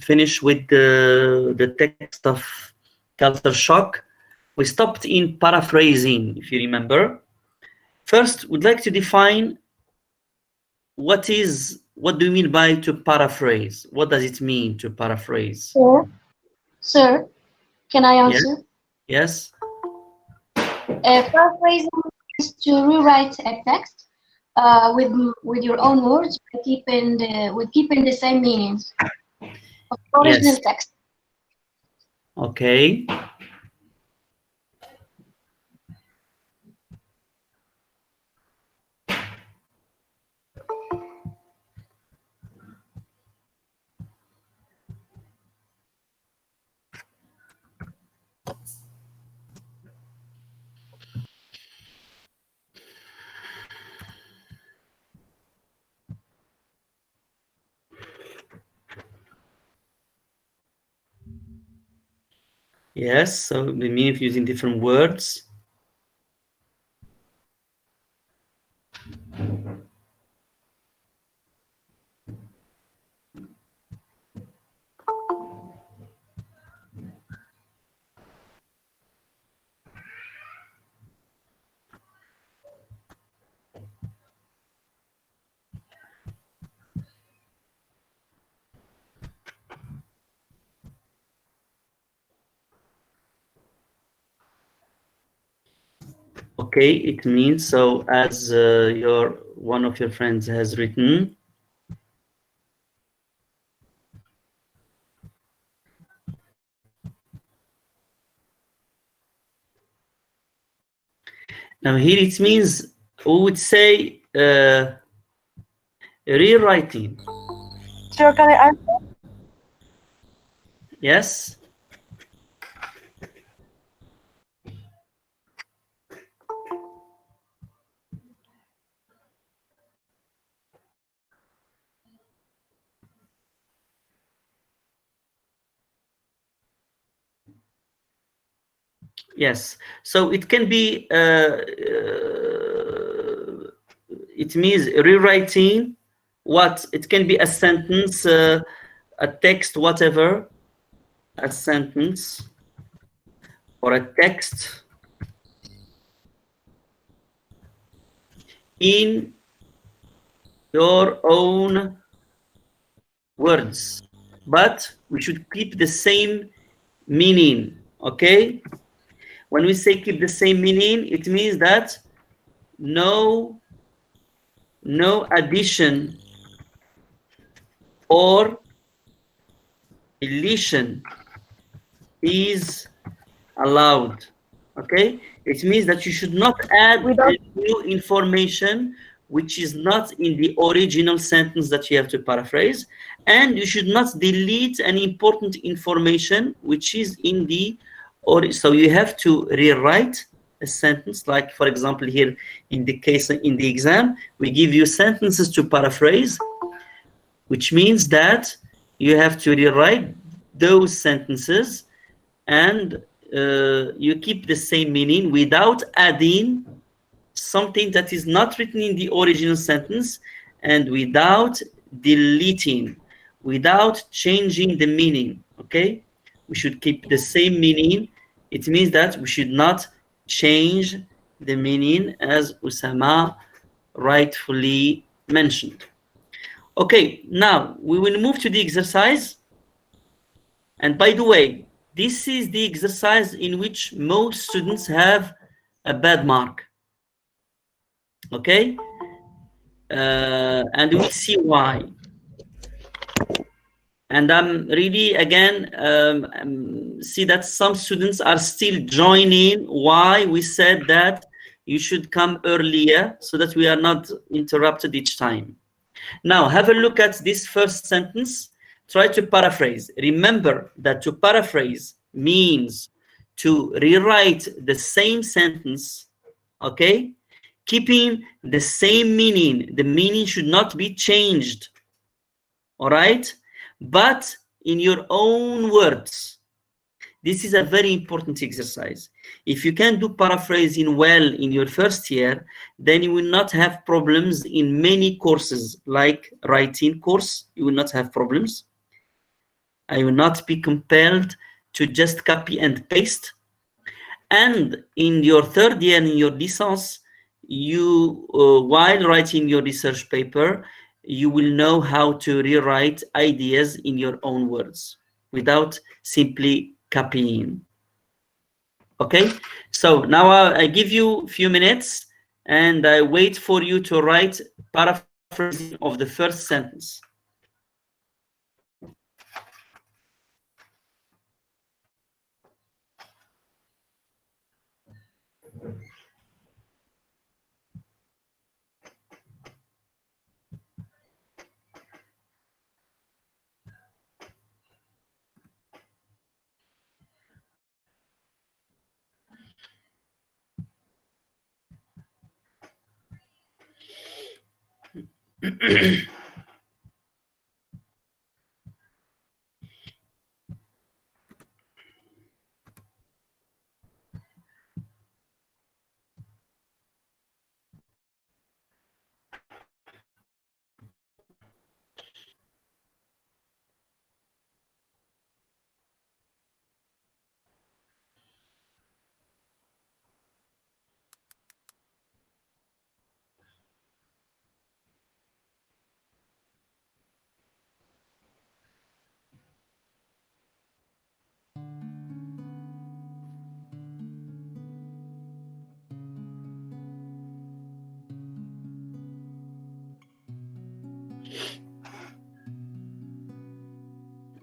finish with the text of culture shock. We stopped in paraphrasing, if you remember. First, we'd like to define what do you mean by to paraphrase? What does it mean to paraphrase? Sir, can I answer? Yes. Paraphrasing is to rewrite a text with your own words, keeping the same meanings of the original text. Okay. Yes, so the meaning of using different words. Okay, it means so as one of your friends has written. Now here it means we would say rewriting. Sir, can I answer? Yes. Yes, so it can be, it means rewriting what? It can be a sentence, a text, whatever, a sentence or a text in your own words, but we should keep the same meaning, okay? When we say keep the same meaning, it means that no addition or deletion is allowed. Okay, it means that you should not add new information which is not in the original sentence that you have to paraphrase, and you should not delete any important information which is in the so you have to rewrite a sentence. Like, for example, here in the case in the exam, we give you sentences to paraphrase, which means that you have to rewrite those sentences, and you keep the same meaning without adding something that is not written in the original sentence, and without deleting, without changing the meaning. Okay, we should keep the same meaning. It means that we should not change the meaning, as Usama rightfully mentioned. Okay, now we will move to the exercise. And by the way, this is the exercise in which most students have a bad mark. Okay? And we'll see why. And I'm really, again, see that some students are still joining why we said that you should come earlier so that we are not interrupted each time. Now, have a look at this first sentence. Try to paraphrase. Remember that to paraphrase means to rewrite the same sentence, okay? Keeping the same meaning. The meaning should not be changed, all right? But in your own words. This is a very important exercise. If you can do paraphrasing well in your first year, then you will not have problems in many courses, like writing course. You will not have problems. I will not be compelled to just copy and paste. And in your third year in your licence, you, while writing your research paper, you will know how to rewrite ideas in your own words without simply copying. Okay, so now I give you a few minutes and I wait for you to write paraphrasing of the first sentence.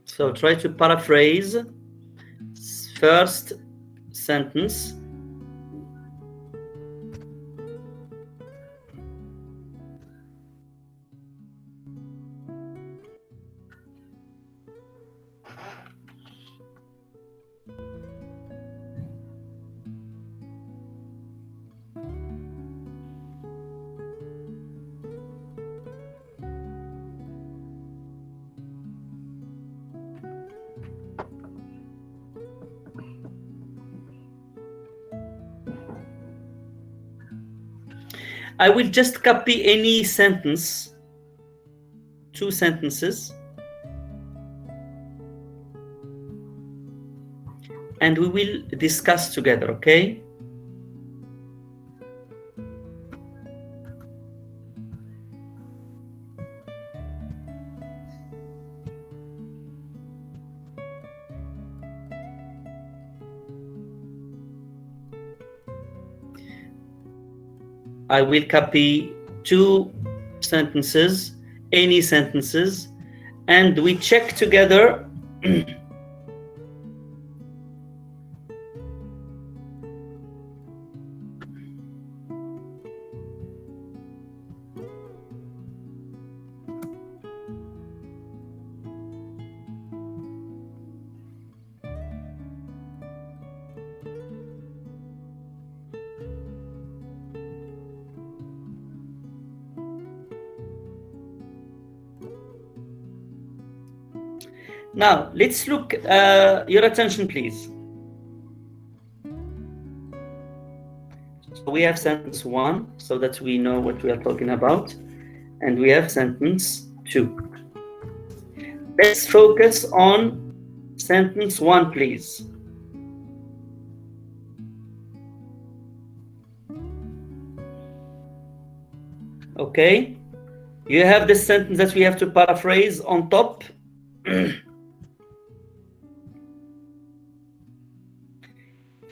So try to paraphrase first sentence. I will just copy any sentence, 2 sentences, and we will discuss together, okay? I will copy 2 sentences, any sentences, and we check together Now, let's look, your attention, please. So we have sentence 1, so that we know what we are talking about. And we have sentence 2. Let's focus on sentence 1, please. Okay? You have the sentence that we have to paraphrase on top.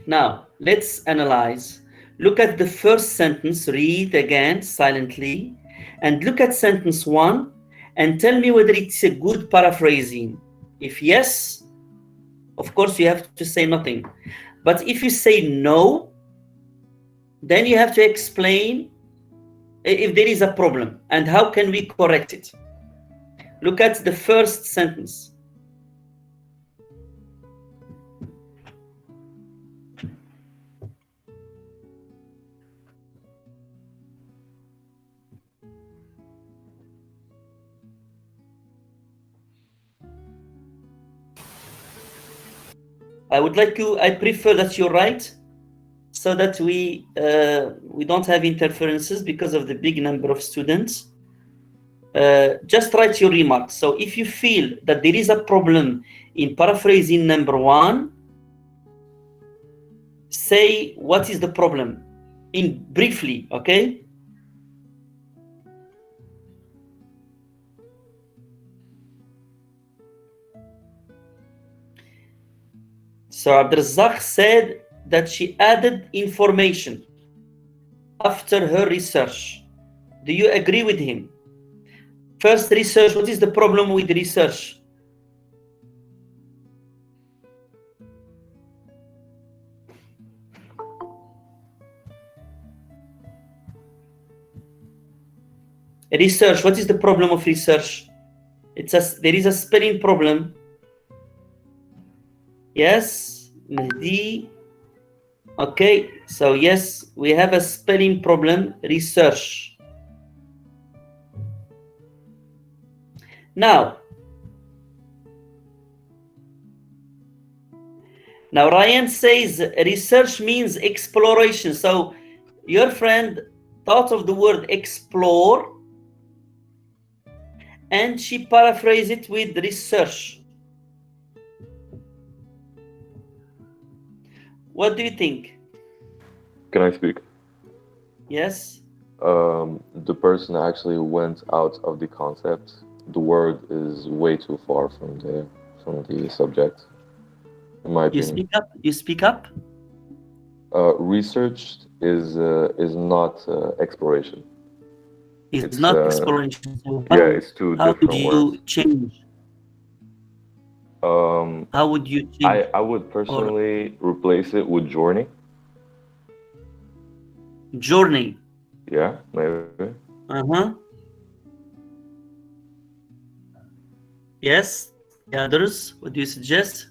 Now, let's analyze. Look at the first sentence, read again silently, and look at sentence 1 and tell me whether it's a good paraphrasing. If yes, of course you have to say nothing. But if you say no, then you have to explain if there is a problem and how can we correct it. Look at the first sentence. I prefer that you write so that we don't have interferences because of the big number of students. Just write your remarks. So if you feel that there is a problem in paraphrasing number 1, say what is the problem in briefly, okay? So Abdrazak said that she added information after her research. Do you agree with him? First research, what is the problem with research? Research, what is the problem of research? There is a spelling problem. Yes, Mehdi. Okay, so yes, we have a spelling problem, research. Now Ryan says research means exploration. So your friend thought of the word explore and she paraphrased it with research. What do you think? Can I speak? Yes. The person actually went out of the concept. The word is way too far from the subject, in my opinion. You speak up. Research is not exploration. It's not exploration. So yeah, it's two how different would you words. change? How would you change? I would personally replace it with journey. Journey. Yeah, maybe. Yes. The others, what do you suggest?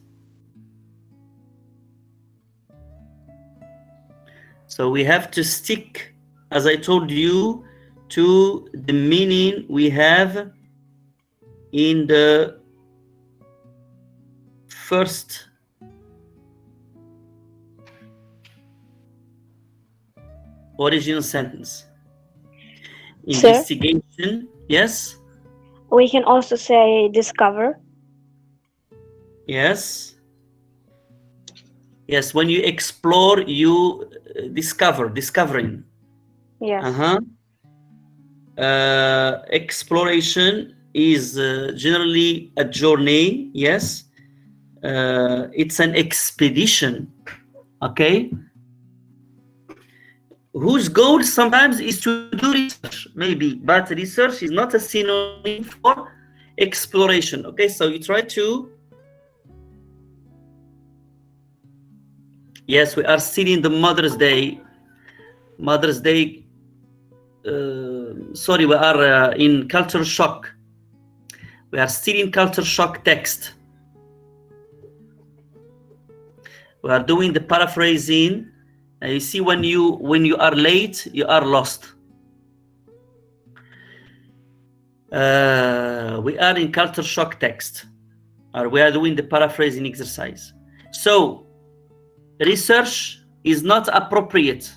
So we have to stick, as I told you, to the meaning we have in the first original sentence. Sir? Investigation, yes? We can also say discover. Yes. Yes, when you explore, you discovering. Yes. Exploration is generally a journey, yes. It's an expedition, okay? Whose goal sometimes is to do research, maybe, but research is not a synonym for exploration, okay? So you try to... Yes, we are still in the Mother's Day. Mother's Day, sorry, we are in culture shock. We are still in culture shock text. We are doing the paraphrasing. And you see, when you are late, you are lost. We are in culture shock text, or we are doing the paraphrasing exercise. So research is not appropriate.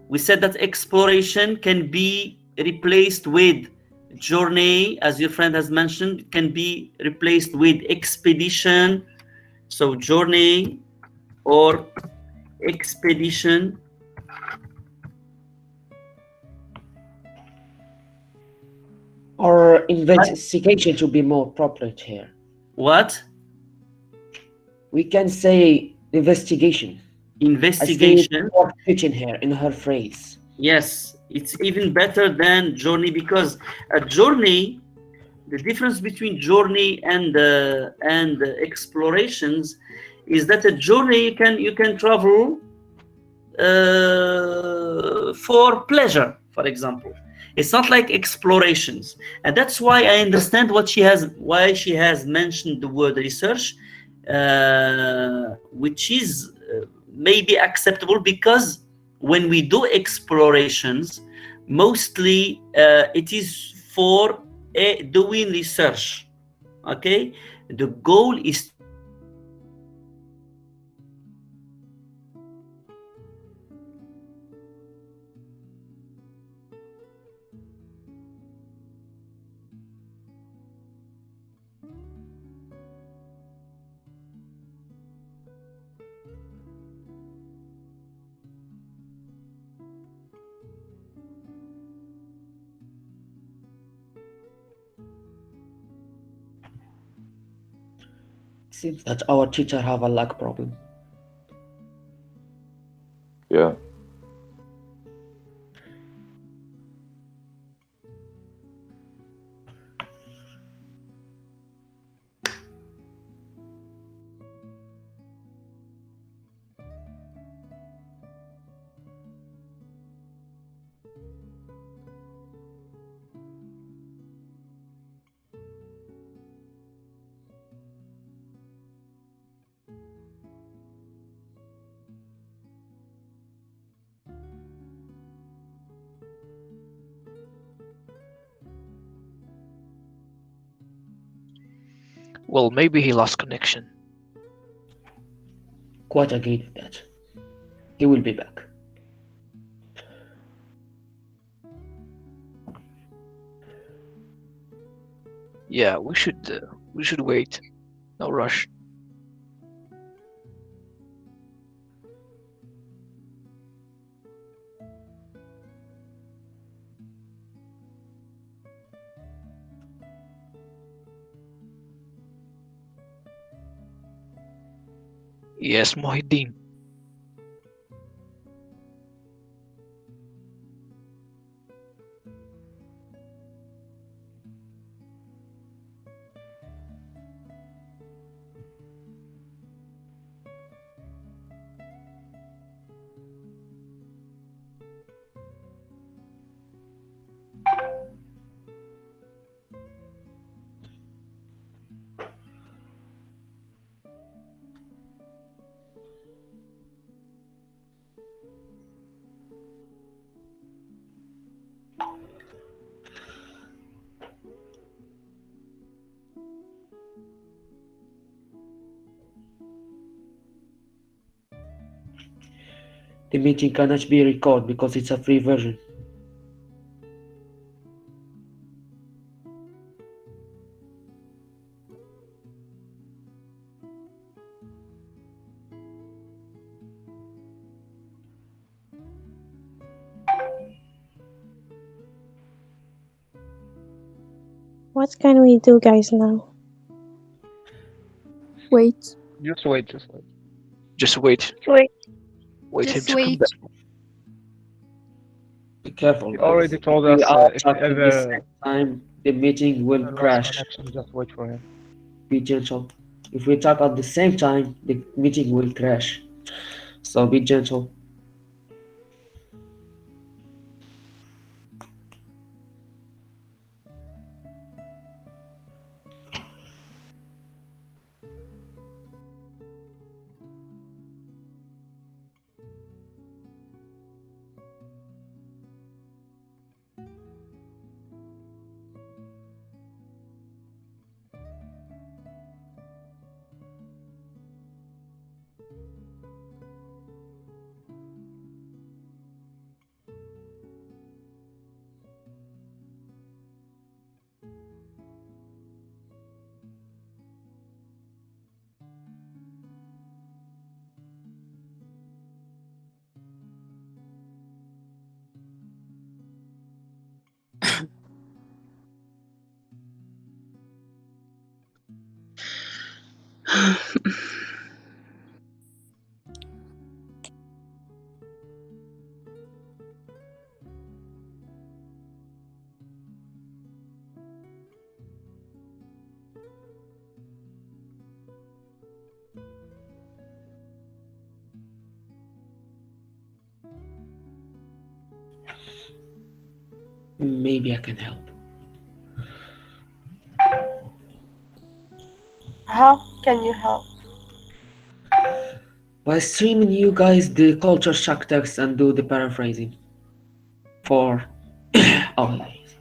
We said that exploration can be replaced with journey, as your friend has mentioned, can be replaced with expedition. So journey or expedition. Or investigation to be more appropriate here. What? We can say investigation. Investigation. I see it here in her phrase. Yes, it's even better than journey, because a journey, the difference between journey and explorations is that a journey you can travel for pleasure, for example. It's not like explorations, and that's why I understand why she has mentioned the word research, which is maybe acceptable, because when we do explorations, mostly it is for doing research. Okay, the goal is Seems that our teacher have a luck problem. Yeah. Well, maybe he lost connection. Quite agree with that. He will be back. Yeah, we should wait. No rush. Yes, Mohideen. The meeting cannot be recorded because it's a free version. What can we do, guys, now? Wait. Just wait. Just wait. Wait. Wait him Just to come wait. back. Be careful. He already told If we us are if talking at the ever same time, the meeting will lost crash. connection, just wait for him. Be gentle. If we talk at the same time, the meeting will crash. So be gentle. Maybe I can help. How can you help? By streaming you guys the culture shock text and do the paraphrasing for our lives.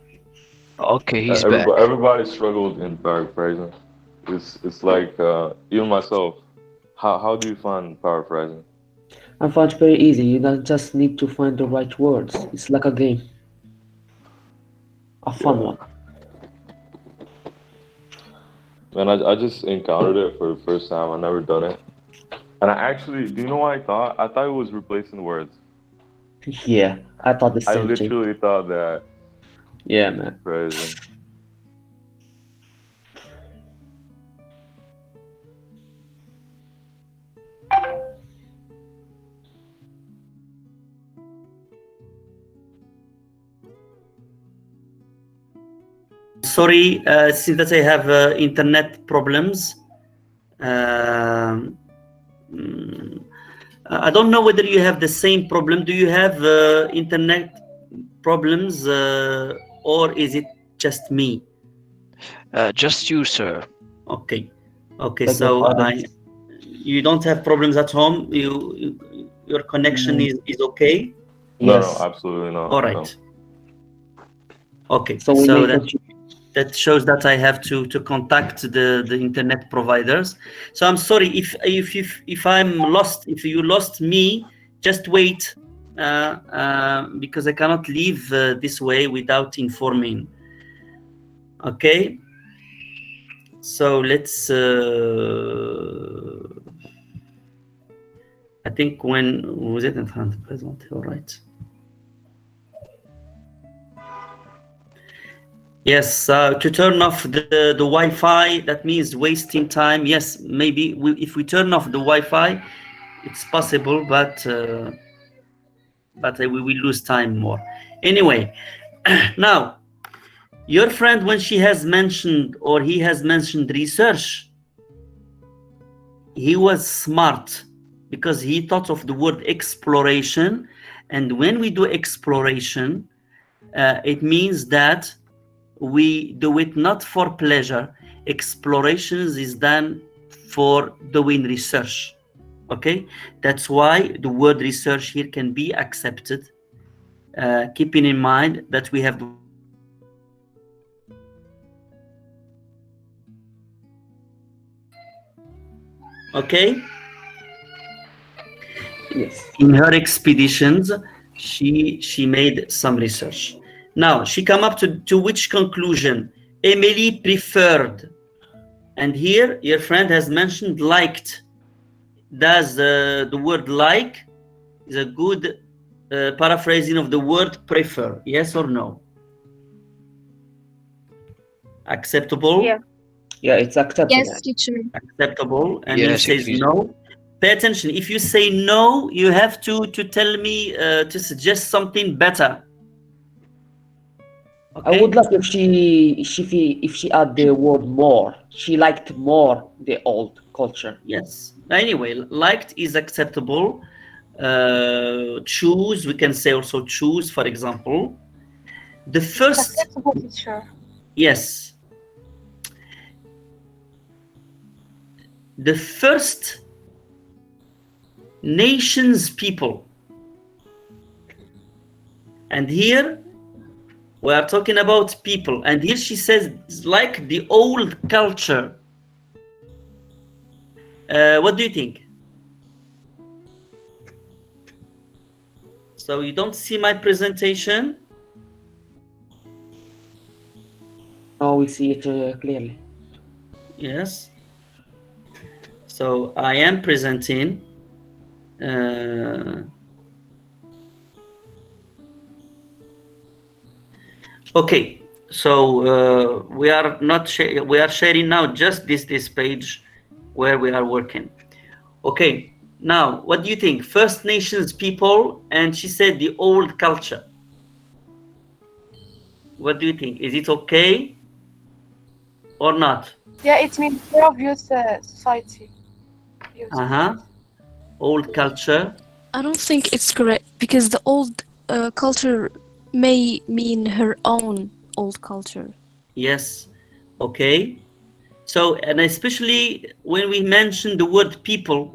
Okay, he's back. Everybody struggled in paraphrasing. It's like even myself. How do you find paraphrasing? I find it very easy. You don't just need to find the right words. It's like a game. A fun one. Man, I just encountered it for the first time. I never done it. And I actually, do you know what I thought? I thought it was replacing words. Yeah, I thought the I same thing. literally thought that. Yeah, man. Phrasing. sorry, since that I have internet problems. I don't know whether you have the same problem. Do you have internet problems, or is it just me? Just you, sir. Okay, okay. Like So my father. you don't have problems at home. Your connection is okay. No, Yes. no, absolutely not. All no. right. Okay. So we So may that continue. that shows that I have to contact the internet providers. So I'm sorry if I'm lost. If you lost me, just wait, because I cannot leave this way without informing. Okay. So let's. I think when vous êtes en train de présenter, all right. Yes, to turn off the Wi-Fi, that means wasting time. Yes, maybe if we turn off the Wi-Fi, it's possible, but we will lose time more. Anyway, now, your friend, when she has mentioned or he has mentioned research, he was smart because he thought of the word exploration. And when we do exploration, it means that we do it not for pleasure. Explorations is done for doing research. Okay, that's why the word research here can be accepted, keeping in mind that we have okay. Yes. In her expeditions, she made some research. Now she come up to which conclusion? Emily preferred, and here your friend has mentioned liked. Does the word like is a good paraphrasing of the word prefer? Yes or no? Acceptable? Yeah. Yeah, it's acceptable. Yes, teacher. Acceptable. And Yes, he says excuse- no. Pay attention. If you say no, you have to tell me to suggest something better. I would like if she add the word more. She liked more the old culture. Yes. Anyway, liked is acceptable. Choose, we can say also choose, for example. The first, Acceptable, teacher. yes. The first nations people. And here we are talking about people. And here she says, like the old culture. What do you think? So you don't see my presentation? Now we see it clearly. Yes. So I am presenting. Okay. So we are not we are sharing now just this page where we are working. Okay. Now, what do you think? First Nations people, and she said the old culture. What do you think? Is it okay or not? Yeah, it means more youth society. Youth. Old culture. I don't think it's correct because the old culture may mean her own old culture. Yes. Okay. So, and especially when we mention the word people.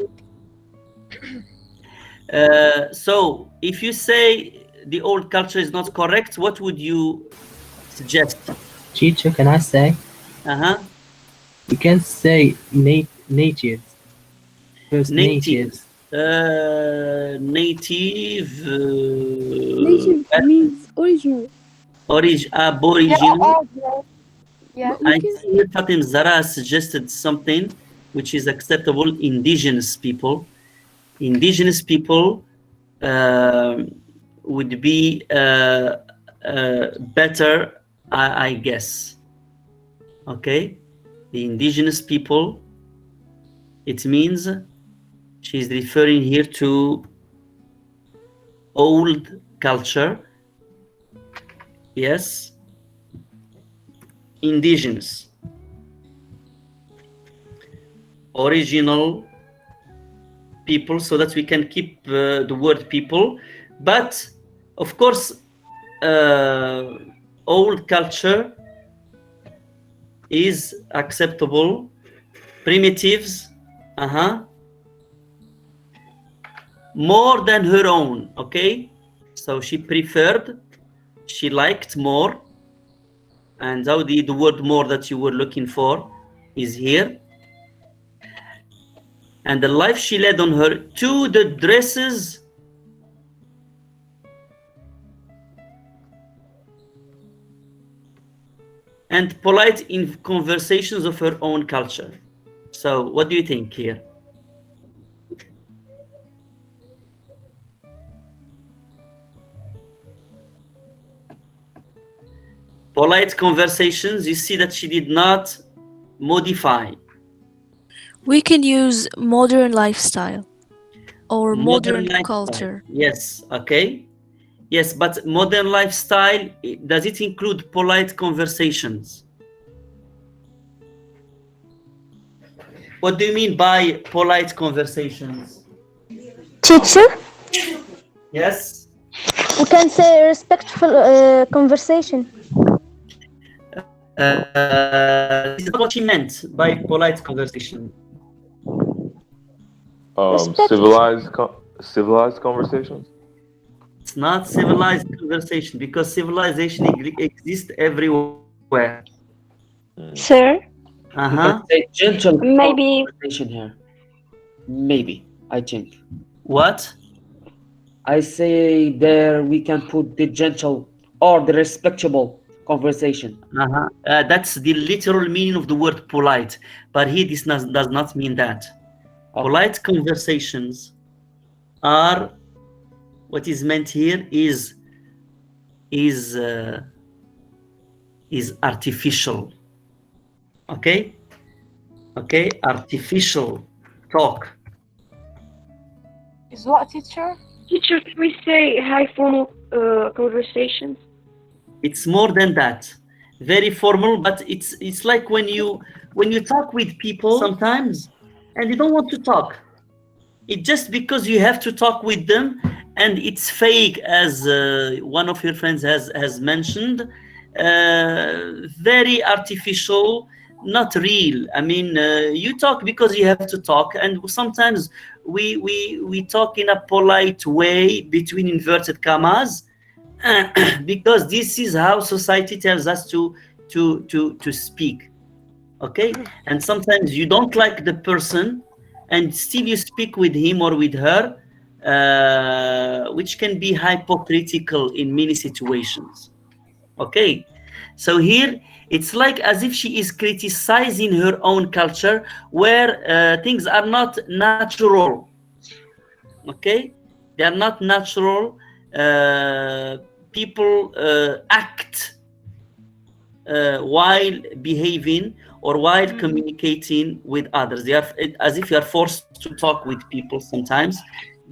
So, if you say the old culture is not correct, what would you suggest? Teacher, can I say? You can say native. First natives. Native. Native means original. Aboriginal. Yeah. I see Fatim Zara suggested something which is acceptable. Indigenous people. Indigenous people would be better, I guess. Okay, the indigenous people. It means she's referring here to old culture. Yes. indigenous, original people, so that we can keep the word people. But of course, old culture is acceptable. Primitives, more than her own. Okay, so she preferred, she liked more, and how the word more that you were looking for is here. And the life she led on her to the dresses and polite in conversations of her own culture. So what do you think here? Polite conversations, you see that she did not modify. We can use modern lifestyle or modern lifestyle. culture. Yes, okay. Yes, but modern lifestyle, does it include polite conversations? What do you mean by polite conversations? Teacher, Yes? we can say respectful conversation. This is not what she meant by polite conversation. Civilized conversations? It's not civilized conversation, because civilization exists everywhere. Sir, You can say gentle maybe conversation here. Maybe, I think. What? I say there we can put the gentle or the respectable conversation. That's the literal meaning of the word polite, but here this does not mean that. Polite conversations are, what is meant here is artificial. Okay, artificial talk. Is what, teacher? teacher, can we say high formal conversations? It's more than that. Very formal, but it's like when you talk with people sometimes and you don't want to talk. It's just because you have to talk with them, and it's fake, as one of your friends has mentioned. Very artificial, not real. I mean, you talk because you have to talk, and sometimes we talk in a polite way between inverted commas, because this is how society tells us to speak. Okay, and sometimes you don't like the person, and still you speak with him or with her, which can be hypocritical in many situations. Okay, so here it's like as if she is criticizing her own culture, where things are not natural. Okay, they are not natural. People act while behaving or while communicating with others. They are as if you are forced to talk with people sometimes,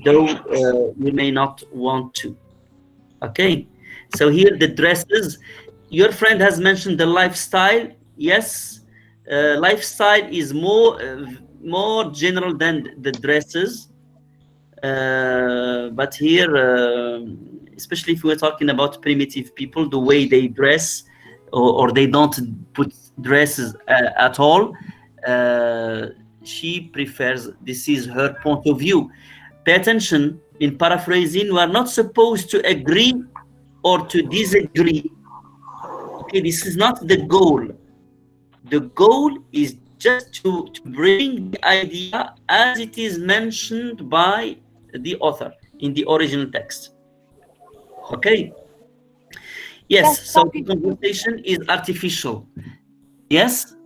though you may not want to. Okay, so here the dresses. Your friend has mentioned the lifestyle. Yes, lifestyle is more general than the dresses. But here, especially if we're talking about primitive people, the way they dress, or they don't put dresses at all, she prefers, this is her point of view. Pay attention, in paraphrasing, we are not supposed to agree or to disagree. Okay, this is not the goal. The goal is just to bring the idea as it is mentioned by the author in the original text. Okay. Yes, so the conversation is artificial. Yes?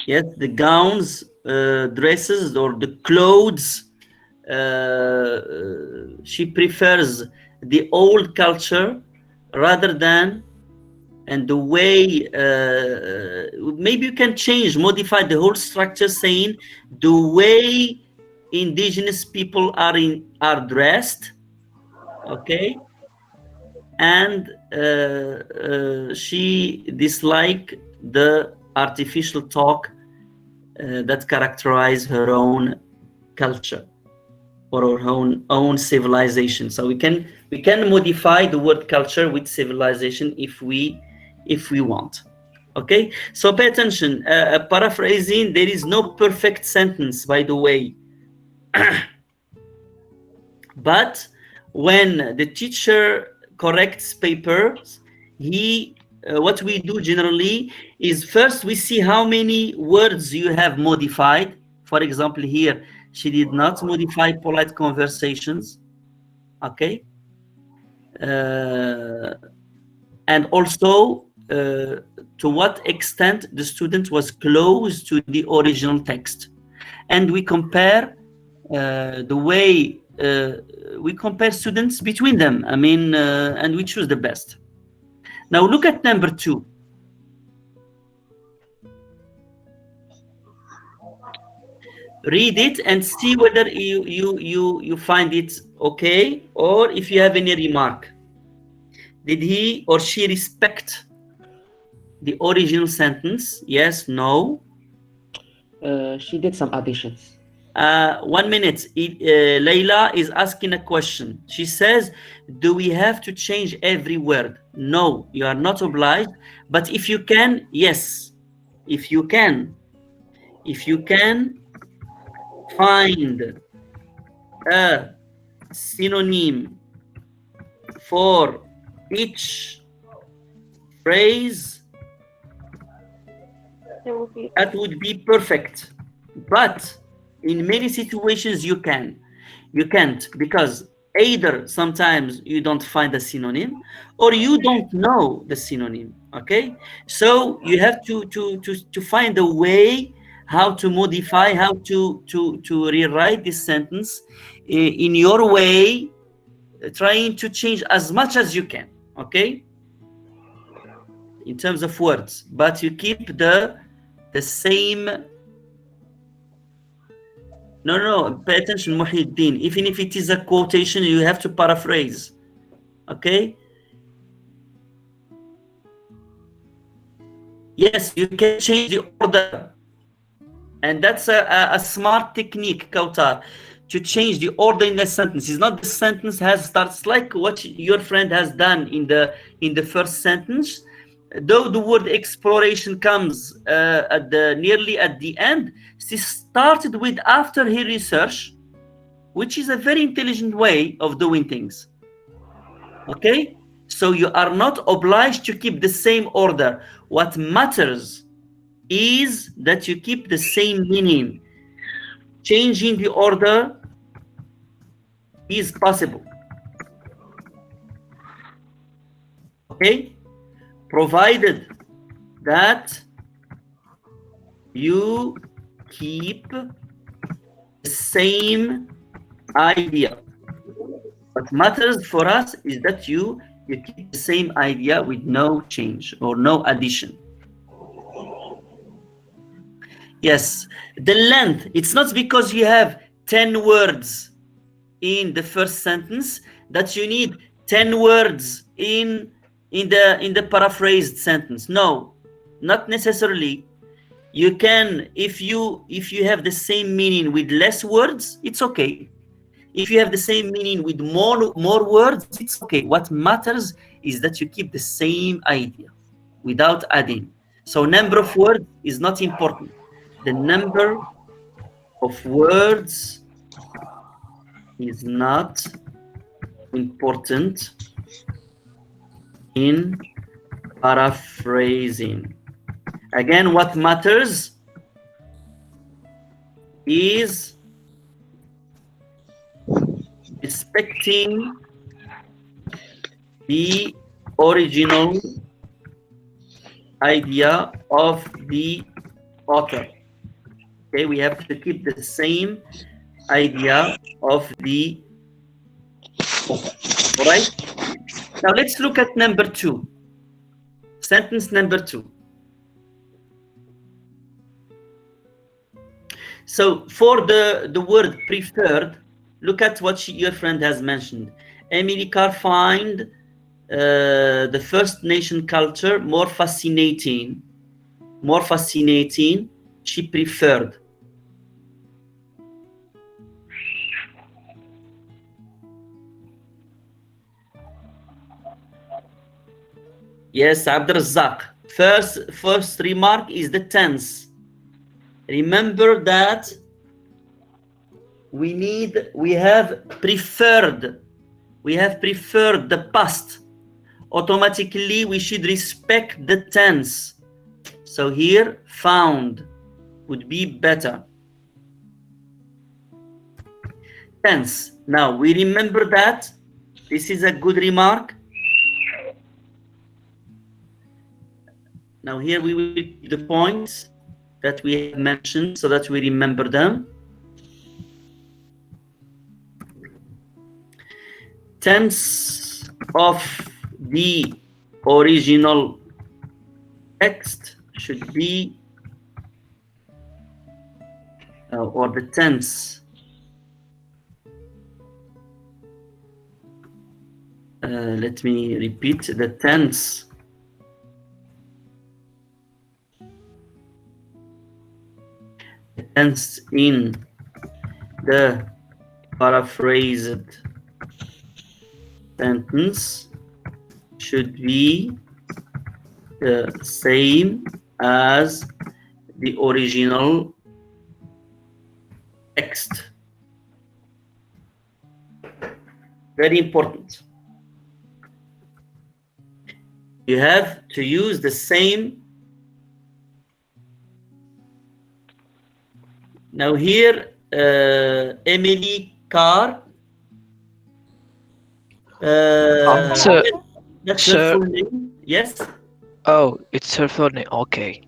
Yes, the gowns, dresses, or the clothes, she prefers the old culture rather than, and the way, maybe you can modify the whole structure, saying the way indigenous people are dressed. Okay, and she disliked the artificial talk that characterize her own culture or her own civilization. So we can modify the word culture with civilization if we want. Okay, so pay attention. Paraphrasing, there is no perfect sentence, by the way. But when the teacher corrects papers, what we do generally is first we see how many words you have modified. For example, here she did not modify polite conversations. Okay, and also to what extent the student was close to the original text, and we compare the way we compare students between them. I mean, and we choose the best. Now look at number 2. Read it and see whether you find it okay, or if you have any remark. Did he or she respect the original sentence? Yes, no? She did some additions. 1 minute. Layla is asking a question. She says, do we have to change every word? No, you are not obliged. But if you can, yes. If you can find a synonym for each phrase, that would be perfect. But in many situations you can't, because either sometimes you don't find a synonym or you don't know the synonym. Okay, so you have to find a way how to modify, how to rewrite this sentence in your way, trying to change as much as you can. Okay, in terms of words, but you keep the same. No, pay attention, Muhyiddin. Even if it is a quotation, you have to paraphrase. Okay? Yes, you can change the order. And that's a smart technique, Kautar, to change the order in the sentence. It's not the sentence starts like what your friend has done in the first sentence. Though the word exploration comes nearly at the end, she started with after her research, which is a very intelligent way of doing things. Okay, so you are not obliged to keep the same order. What matters is that you keep the same meaning. Changing the order is possible. Okay, provided that you keep the same idea. What matters for us is that you keep the same idea with no change or no addition. Yes, the length, it's not because you have 10 words in the first sentence that you need 10 words in the paraphrased sentence. No, not necessarily. You can, if you have the same meaning with less words, it's okay. If you have the same meaning with more words, it's okay. What matters is that you keep the same idea without adding. So number of words is not important. The number of words is not important in paraphrasing. Again, what matters is respecting the original idea of the author. Okay, we have to keep the same idea of the author. All right? Now let's look at number 2. Sentence number 2. So for the word preferred, look at what your friend has mentioned. Emily Carr find the First Nation culture more fascinating. She preferred. Yes, Abdrazak. First remark is the tense. Remember that we have preferred the past. Automatically we should respect the tense. So here found would be better. Tense. Now we remember that. This is a good remark. Now here we will the points that we have mentioned so that we remember them. Tense of the original text should be or the tense let me repeat the tense in the paraphrased sentence should be the same as the original text. Very important. You have to use the same. Now here, Emily Carr. Sir, that's sir. her full name. Yes. Oh, it's her full name. Okay.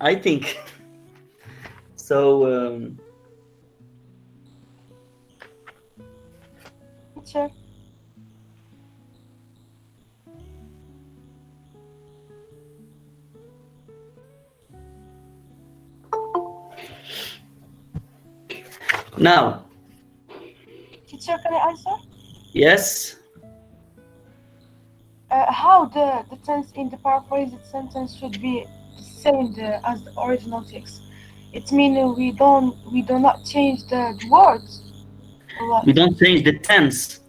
I think so. Teacher. Now. Teacher, can I answer? Yes. How the tense in the paraphrased sentence should be the same as the original text? It means we do not change the words. Or what? We don't change the tense.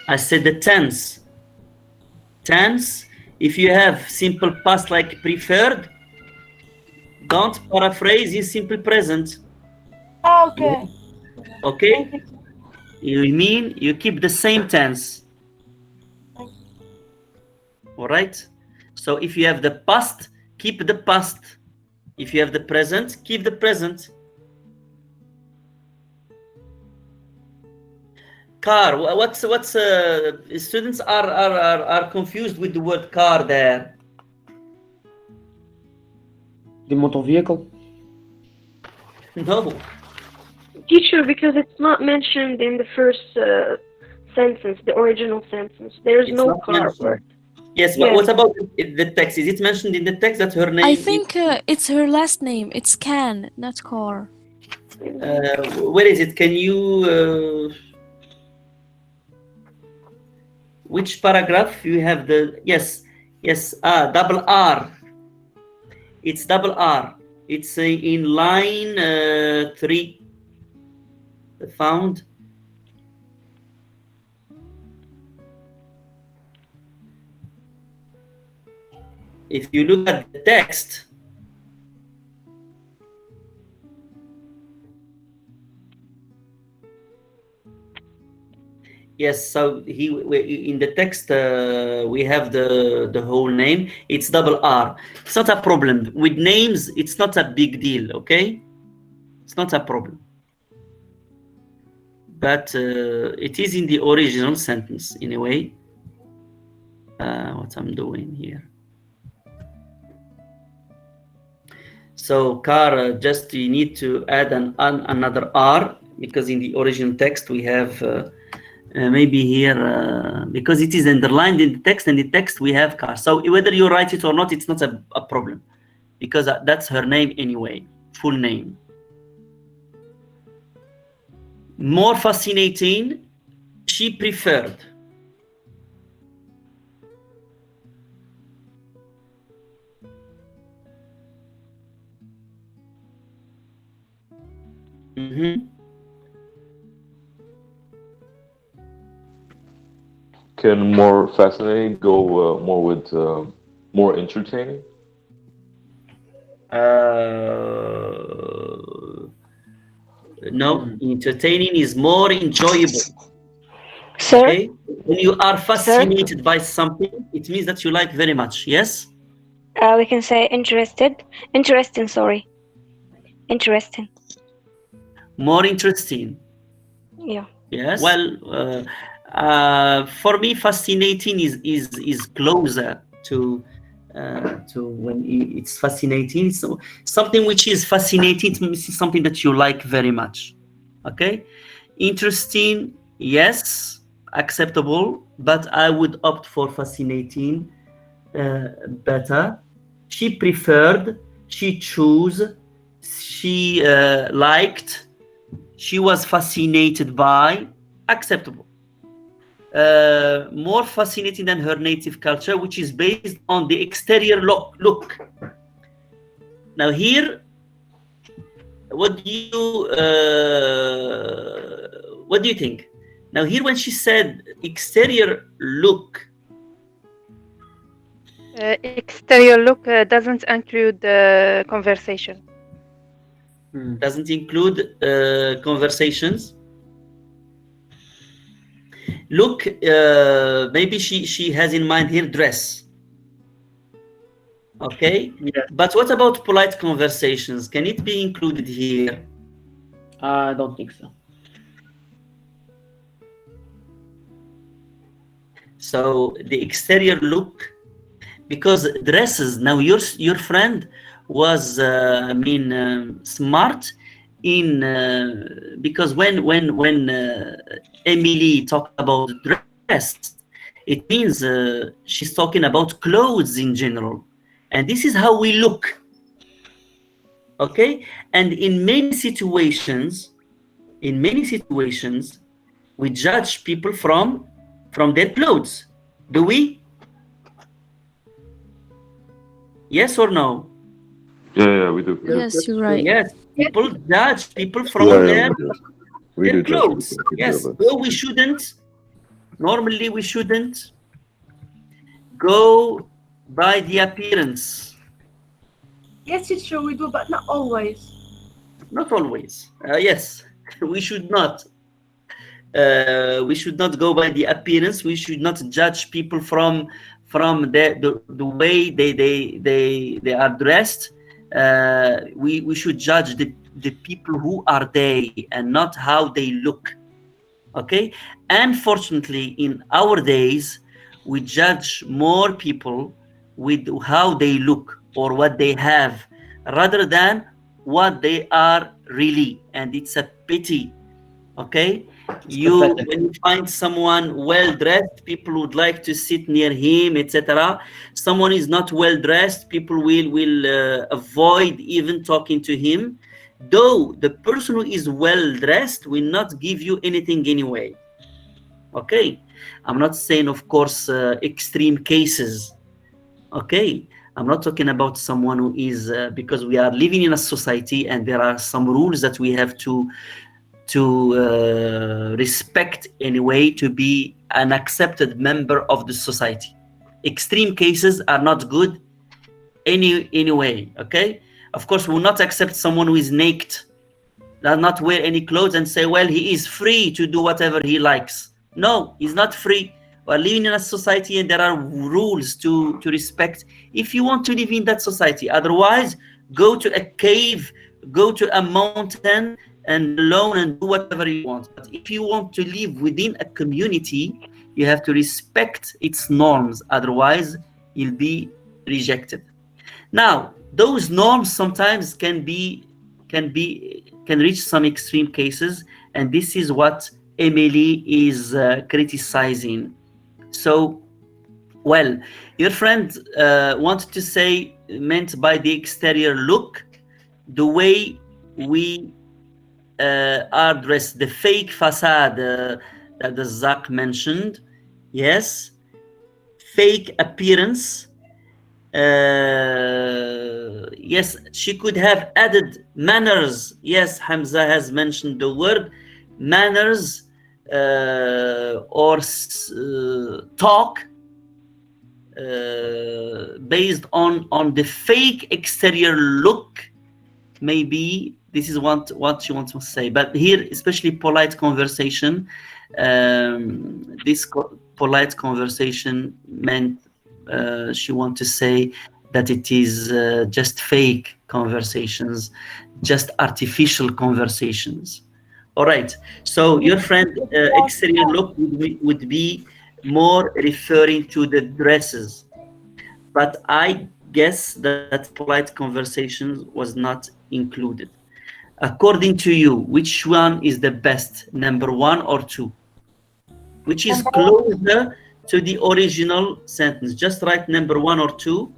I said the tense. Tense. If you have simple past like preferred, don't paraphrase in simple present. Okay. Okay. You mean you keep the same tense. All right. So if you have the past, keep the past. If you have the present, keep the present. Car. What's students are confused with the word car there. The motor vehicle. No. Teacher, because it's not mentioned in the first sentence, the original sentence. There's It's no not car mentioned. word. Yes, Yes. what about the text? Is it mentioned in the text that her name I think it's her last name. It's Can, not Car. where is it? Can you which paragraph you have the yes double R. It's double R. It's in line 3. Found. If you look at the text, yes, so in the text we have the whole name. It's double R. It's not a problem with names. It's not a big deal. Okay, it's not a problem. But it is in the original sentence in a way. What I'm doing here. So car, just you need to add another R because in the original text we have maybe here because it is underlined in the text. And the text we have car. So whether you write it or not, it's not a problem because that's her name anyway, full name. More fascinating she preferred. Can more fascinating go more with more entertaining? No, entertaining is more enjoyable. Sir? Okay, when you are fascinated by something, it means that you like very much. Yes. We can say interested. Interesting, sorry. Interesting. More interesting. Yeah. Yes. Well, for me, fascinating is closer to when it's fascinating. So something which is fascinating is something that you like very much. Okay, interesting, yes, acceptable, but I would opt for fascinating better. She preferred, she chose, she liked, she was fascinated by, acceptable. More fascinating than her native culture, which is based on the exterior look. Now here, what do you think? Now here, when she said exterior look, exterior look doesn't include conversation. Doesn't include conversations. Look, maybe she has in mind here dress. Okay, yeah. But what about polite conversations? Can it be included here? I don't think so. So the exterior look, because dresses. Now your friend was, smart in because when Emily talked about dress, it means she's talking about clothes in general, and this is how we look. Okay, and in many situations, we judge people from their clothes. Do we? Yes or no? Yeah, we do. Yes, you're right. Yes, people judge people from Yeah, we their do judge clothes. people. Yes, so we shouldn't. Normally, we shouldn't go by the appearance. Yes, it's true, we do, but not always. Not always. Yes, we should not. We should not go by the appearance. We should not judge people from the way they are dressed. We should judge the people who are they and not how they look. Okay. Unfortunately, in our days, we judge more people with how they look or what they have rather than what they are really, and it's a pity. Okay, when you find someone well dressed, people would like to sit near him, etc. Someone is not well dressed, people will avoid even talking to him, though the person who is well dressed will not give you anything anyway. Okay, I'm not saying, of course, extreme cases. Okay, I'm not talking about someone who is because we are living in a society and there are some rules that we have to respect anyway to be an accepted member of the society. Extreme cases are not good anyway. Okay, of course we will not accept someone who is naked, does not wear any clothes, and say, well, he is free to do whatever he likes. No, he's not free. We're living in a society and there are rules to respect if you want to live in that society. Otherwise, go to a cave, go to a mountain and alone and do whatever you want. But if you want to live within a community, you have to respect its norms. Otherwise, you'll be rejected. Now, those norms sometimes can reach some extreme cases, and this is what Emily is criticizing. So, well, your friend wanted to say, meant by the exterior look, the way we are dressed, the fake facade, that the Zak mentioned. Yes. Fake appearance. Yes, she could have added manners. Yes, Hamza has mentioned the word manners or talk based on the fake exterior look. Maybe this is what she wants to say, but here, especially polite conversation, this polite conversation meant she wants to say that it is just fake conversations, just artificial conversations. All right, so your friend exterior look would be more referring to the dresses, but I guess that polite conversations was not included. According to you, which one is the best, number 1 or 2? Which is Number closer to the original sentence? Just write number 1 or 2.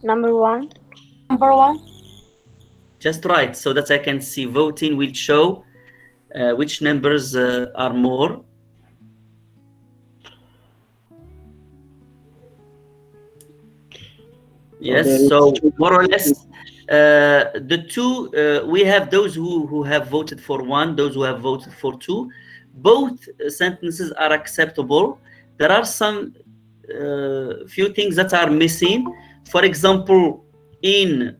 Number 1. Number 1. Just write so that I can see. Voting will show which numbers are more. Yes, so more or less, the two, we have those who have voted for 1, those who have voted for 2. Both sentences are acceptable. There are some few things that are missing. For example, in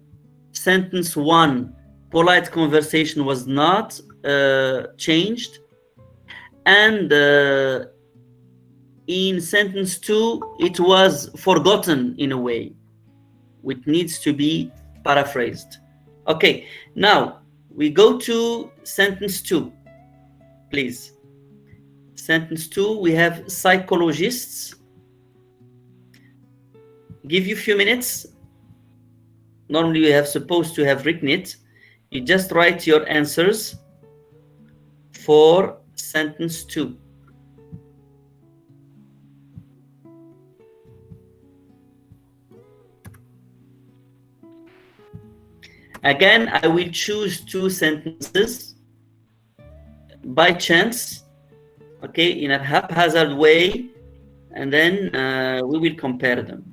sentence 1, polite conversation was not changed. And in sentence 2, it was forgotten in a way, which needs to be paraphrased. Okay, now we go to sentence 2, please. Sentence 2, we have psychologists. Give you a few minutes. Normally you have supposed to have written it. You just write your answers for sentence 2. Again, I will choose 2 sentences by chance, okay, in a haphazard way, and then we will compare them.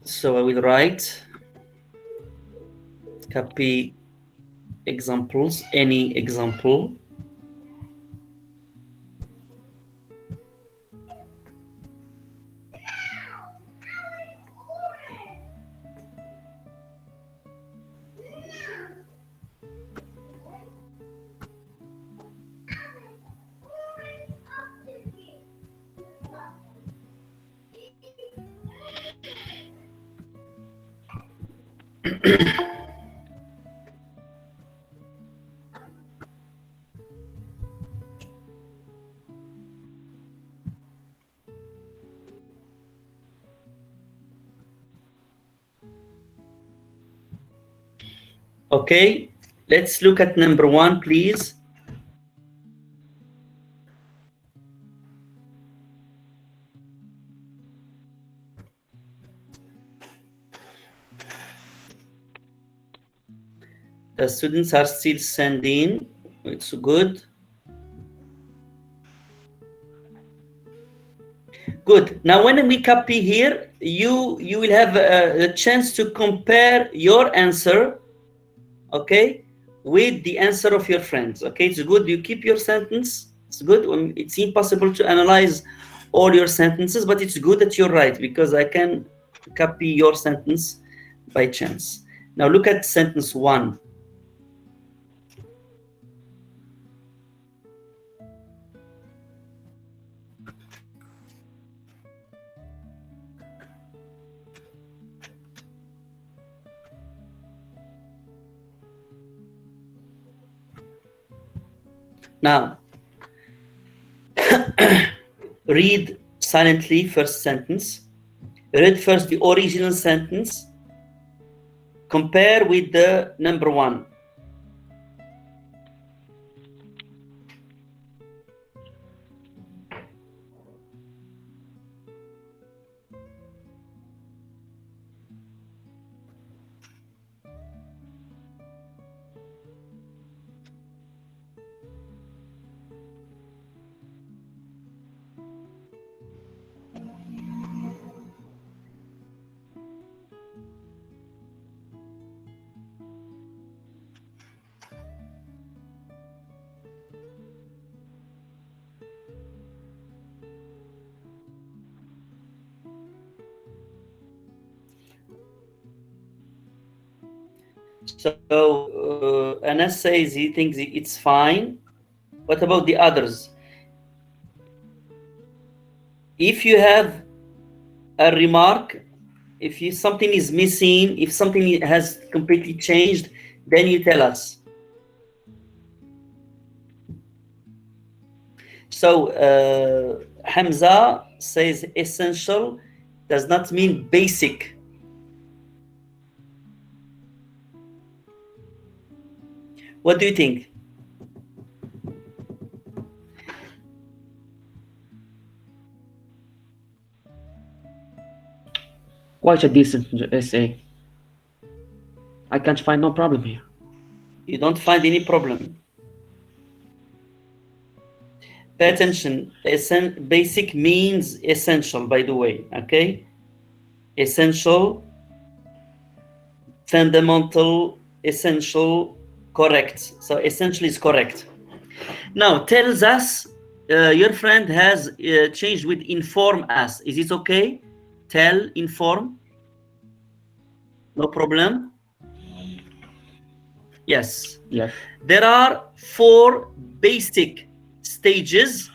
So I will write, copy examples, any example. Okay, let's look at number 1, please. The students are still sending. It's good. Good. Now, when we copy here, you will have a chance to compare your answer, okay, with the answer of your friends. Okay, it's good. You keep your sentence. It's good. It's impossible to analyze all your sentences, but it's good that you're right because I can copy your sentence by chance. Now, look at sentence 1. Now, read silently first sentence. Read first the original sentence. Compare with the number 1. So Anas says he thinks it's fine. What about the others? If you have a remark, if something is missing, if something has completely changed, then you tell us. So Hamza says essential does not mean basic. What do you think? Quite a decent essay. I can't find no problem here. You don't find any problem. Pay attention. Basic means essential, by the way. Okay? Essential, fundamental, essential, correct. So essential is correct. Now tells us your friend has changed with inform us. Is it okay? Tell, inform. No problem. Yes. Yes. There are 4 basic stages.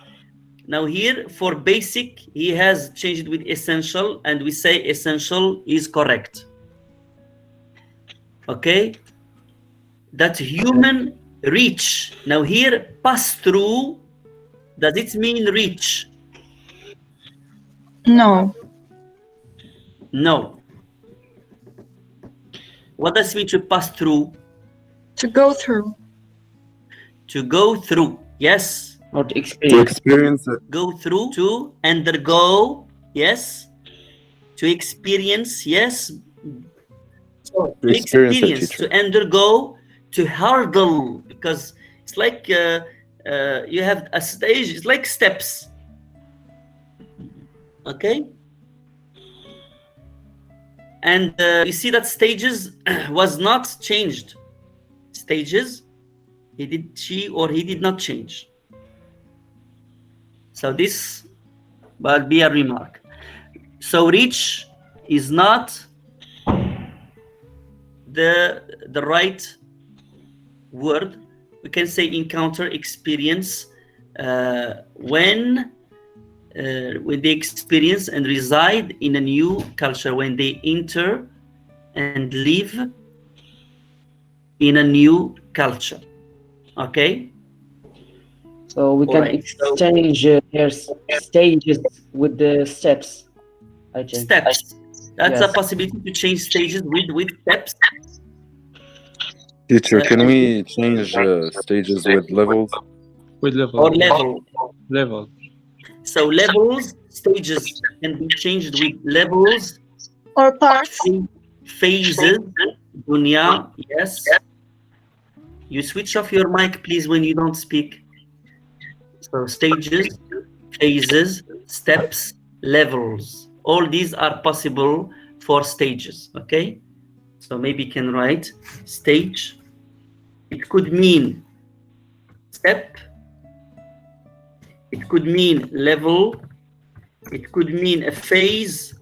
Now here for basic, he has changed with essential, and we say essential is correct. Okay? That human reach. Now here pass through, does it mean reach? No. No. What does it mean to pass through? To go through. To go through, yes. Or to experience it. Go through, to undergo, yes. To experience, yes. So, to experience, to undergo, to hurdle, because it's like you have a stage, it's like steps. Okay? And you see that stages was not changed. Stages, she or he did not change. So this will be a remark. So reach is not the right word. We can say encounter, experience, when they experience and reside in a new culture, when they enter and live in a new culture. Okay? So we can exchange their stages with the steps, I think. Steps. That's a possibility to change stages with steps. Teacher, can we change stages with levels? With level. Or level. Level. So levels, stages can be changed with levels. Or parts. Phases. Dunya, yes. You switch off your mic, please, when you don't speak. So stages, phases, steps, levels. All these are possible for stages, okay? So maybe you can write stage. It could mean step. It could mean level. It could mean a phase.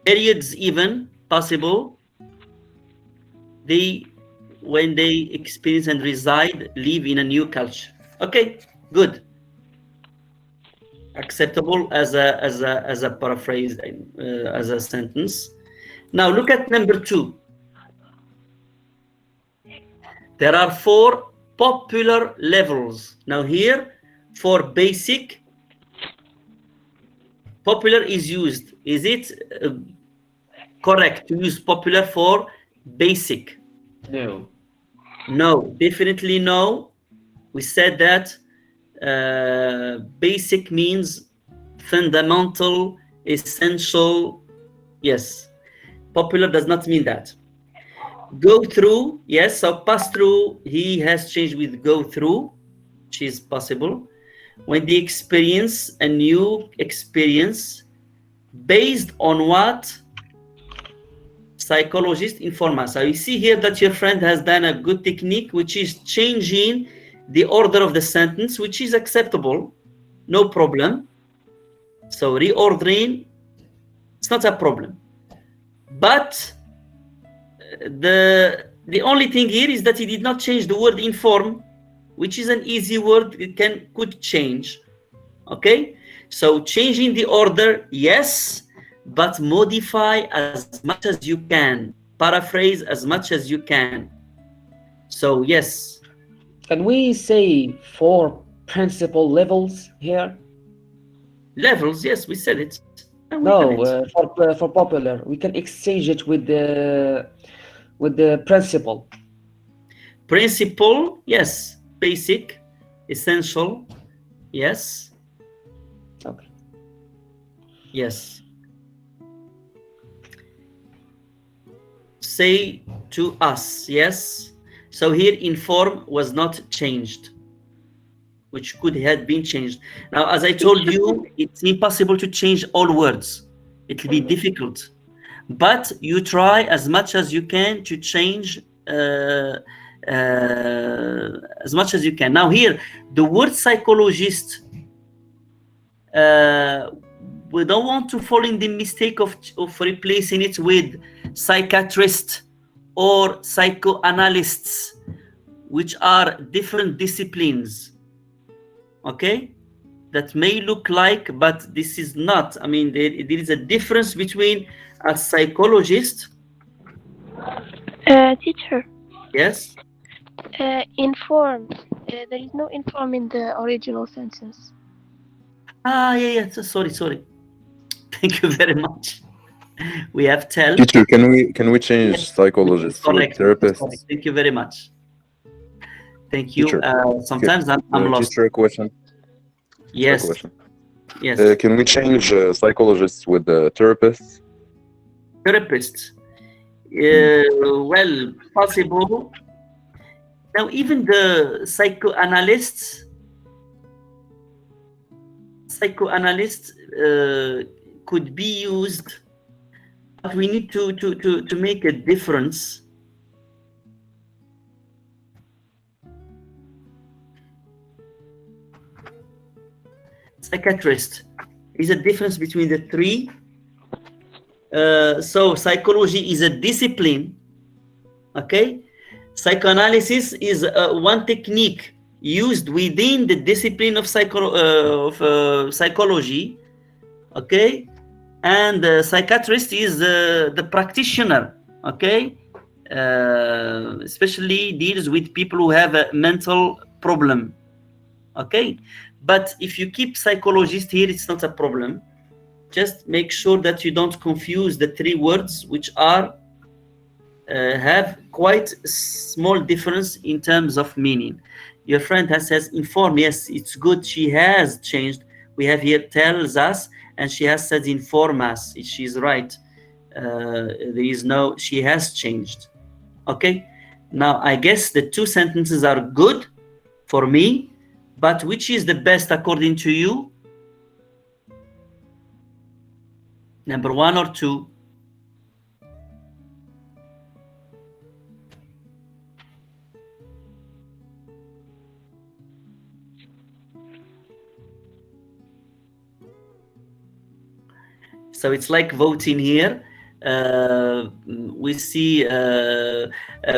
Periods even possible. When they experience and reside, live in a new culture. Okay, good. Acceptable as a paraphrase, as a sentence. Now look at number 2. There are 4 popular levels. Now here, for basic, popular is used. Is it correct to use popular for basic? No. No, definitely no. We said that basic means fundamental, essential. Yes. Popular does not mean that. Go through, yes. So pass through, he has changed with go through, which is possible. When they experience a new experience, based on what psychologists inform us. So you see here that your friend has done a good technique, which is changing the order of the sentence, which is acceptable, no problem. So reordering, it's not a problem. But the only thing here is that he did not change the word inform, which is an easy word. It could change. Okay, so changing the order, yes, but modify as much as you can, paraphrase as much as you can. So yes. Can we say 4 principal levels here? Levels, yes, we said it. No, for popular, we can exchange it with the principal. Principal, yes. Basic, essential, yes. Okay. Yes. Say to us, yes. So here inform was not changed, which could have been changed. Now, as I told you, it's impossible to change all words. It will be difficult. But you try as much as you can to change as much as you can. Now here, the word psychologist, we don't want to fall in the mistake of replacing it with psychiatrist or psychoanalysts, which are different disciplines. Okay, that may look like, but this is not. I mean, there is a difference between a psychologist. Teacher. Yes. Inform. There is no inform in the original sentence. Yeah. Sorry. Thank you very much. We have tell. Teacher, can we change psychologists correct. with therapists? Correct. Thank you very much. Thank you. Teacher, Sometimes I'm lost. Teacher, a question. Yes. A question. Yes. Can we change psychologists with therapists? Therapists. Well, possible. Now, even the psychoanalysts could be used, but we need to make a difference. Psychiatrist is a difference between the three. So psychology is a discipline. Okay, psychoanalysis is one technique used within the discipline of psychology. Okay, and the psychiatrist is the practitioner. Okay, especially deals with people who have a mental problem. Okay, but if you keep psychologist here, it's not a problem. Just make sure that you don't confuse the three words, which are have quite small difference in terms of meaning. Your friend says inform. Yes, it's good. She has changed. We have here tells us, and she has said inform us. She's right. There is no. She has changed. Okay. Now I guess the two sentences are good for me, but which is the best according to you? Number 1 or 2? So it's like voting here. We see,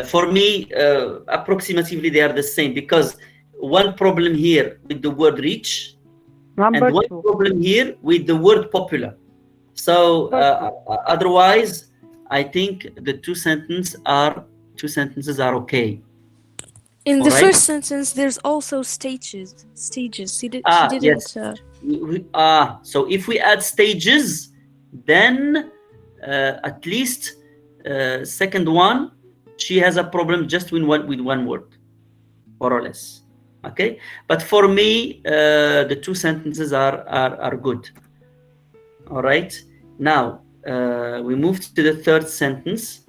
for me, approximately they are the same, because one problem here with the word rich, and one problem here with the word popular. So otherwise, I think the two sentences are okay. In All the right? first sentence, there's also stages. Stages. She didn't. Yes. So if we add stages, then at least second one, she has a problem just with one word, more or less. Okay, but for me, the two sentences are good. All right. Now we move to the third sentence.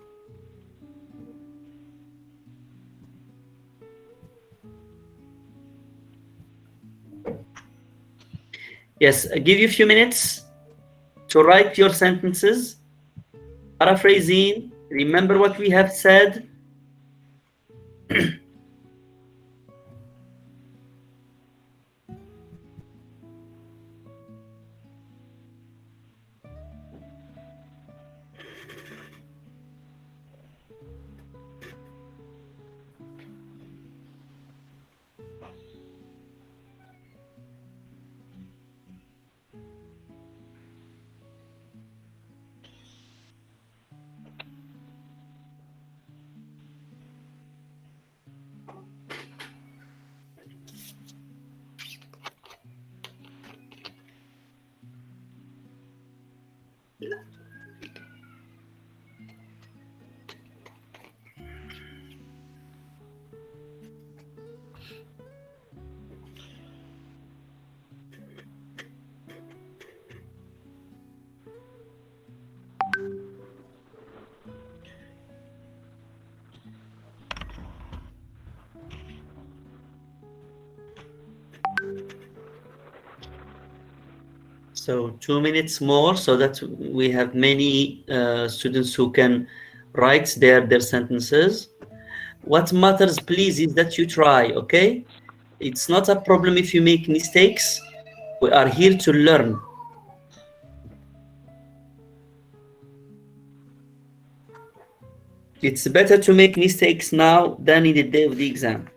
Yes, I give you a few minutes to write your sentences, paraphrasing, remember what we have said. So 2 minutes more so that we have many students who can write their sentences. What matters, please, is that you try, okay? It's not a problem if you make mistakes. We are here to learn. It's better to make mistakes now than in the day of the exam.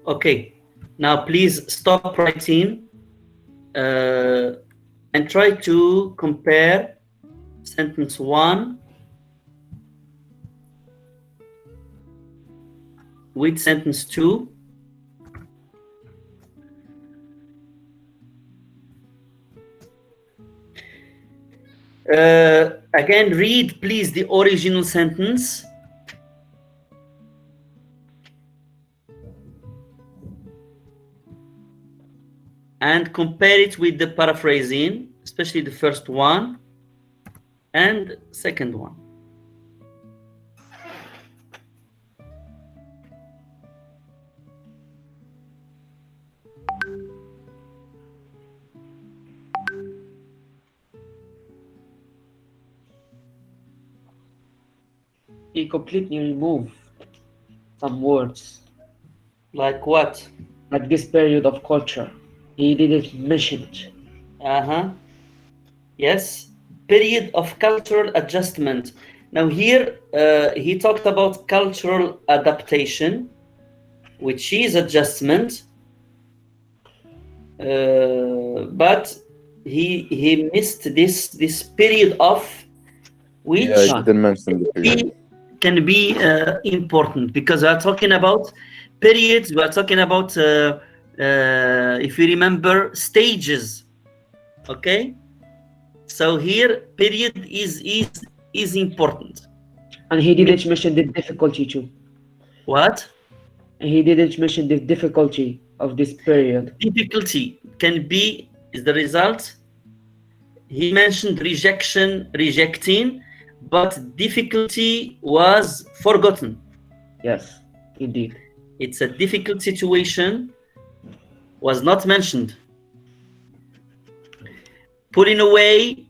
Okay, now please stop writing and try to compare sentence 1 with sentence 2. Again, read please the original sentence. And compare it with the paraphrasing, especially the first one and second one. He completely removed some words. Like what? Like this period of culture. He didn't mention it. Yes, period of cultural adjustment. Now here he talked about cultural adaptation, which is adjustment, but he missed this period of, which Yeah, I didn't mention the period. can be important, because we are talking about periods. We are talking about if you remember, stages. Okay, So here, period is important. And he didn't mention the difficulty too. What? And he didn't mention the difficulty of this period. Difficulty can be is the result. He mentioned rejection, rejecting, but difficulty was forgotten. Yes, indeed. It's a difficult situation, was not mentioned. Putting away,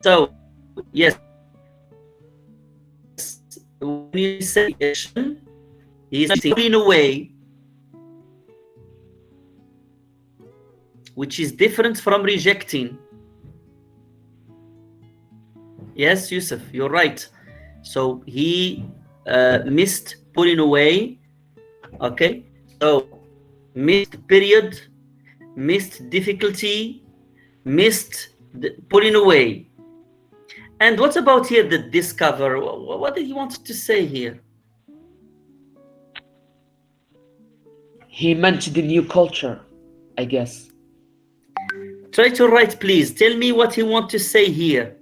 so yes, when you say action, he's putting away, which is different from rejecting. Yes, Yusuf, you're right. So he missed putting away. Okay, so missed period, missed difficulty, missed putting away. And what about here the discover? What did he want to say here? He meant the new culture, I guess. Try to write, please. Tell me what he wants to say here.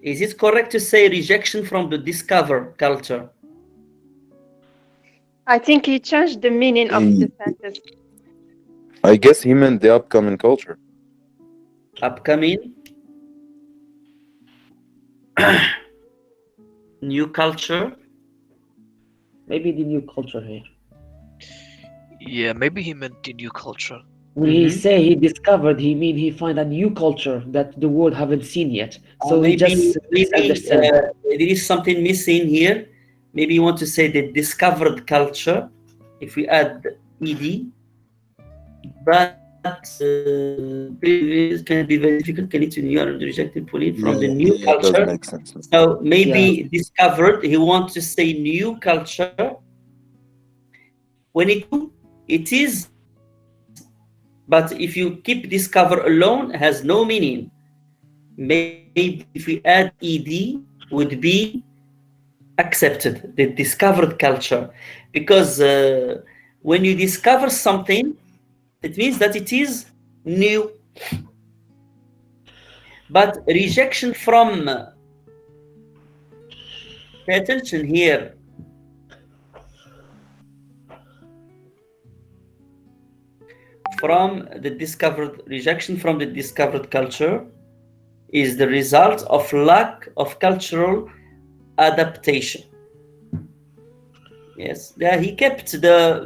Is it correct to say rejection from the discover culture? I think he changed the meaning of the sentence. I guess he meant the upcoming culture. Upcoming? New culture? Maybe the new culture here. Yeah, maybe he meant the new culture. When he say he discovered, he mean he find a new culture that the world haven't seen yet. So maybe, he just misunderstand. There is something missing here. Maybe you want to say the discovered culture, if we add ed, but it can be very difficult. Can lead to new and rejected pulling from the new culture. That makes sense. So maybe discovered, he wants to say new culture. When it is, but if you keep discover alone, it has no meaning. Maybe if we add ed, would be accepted, the discovered culture, because when you discover something, it means that it is new. But rejection from, pay attention here, from the discovered, rejection from the discovered culture is the result of lack of cultural adaptation. Yes, he kept the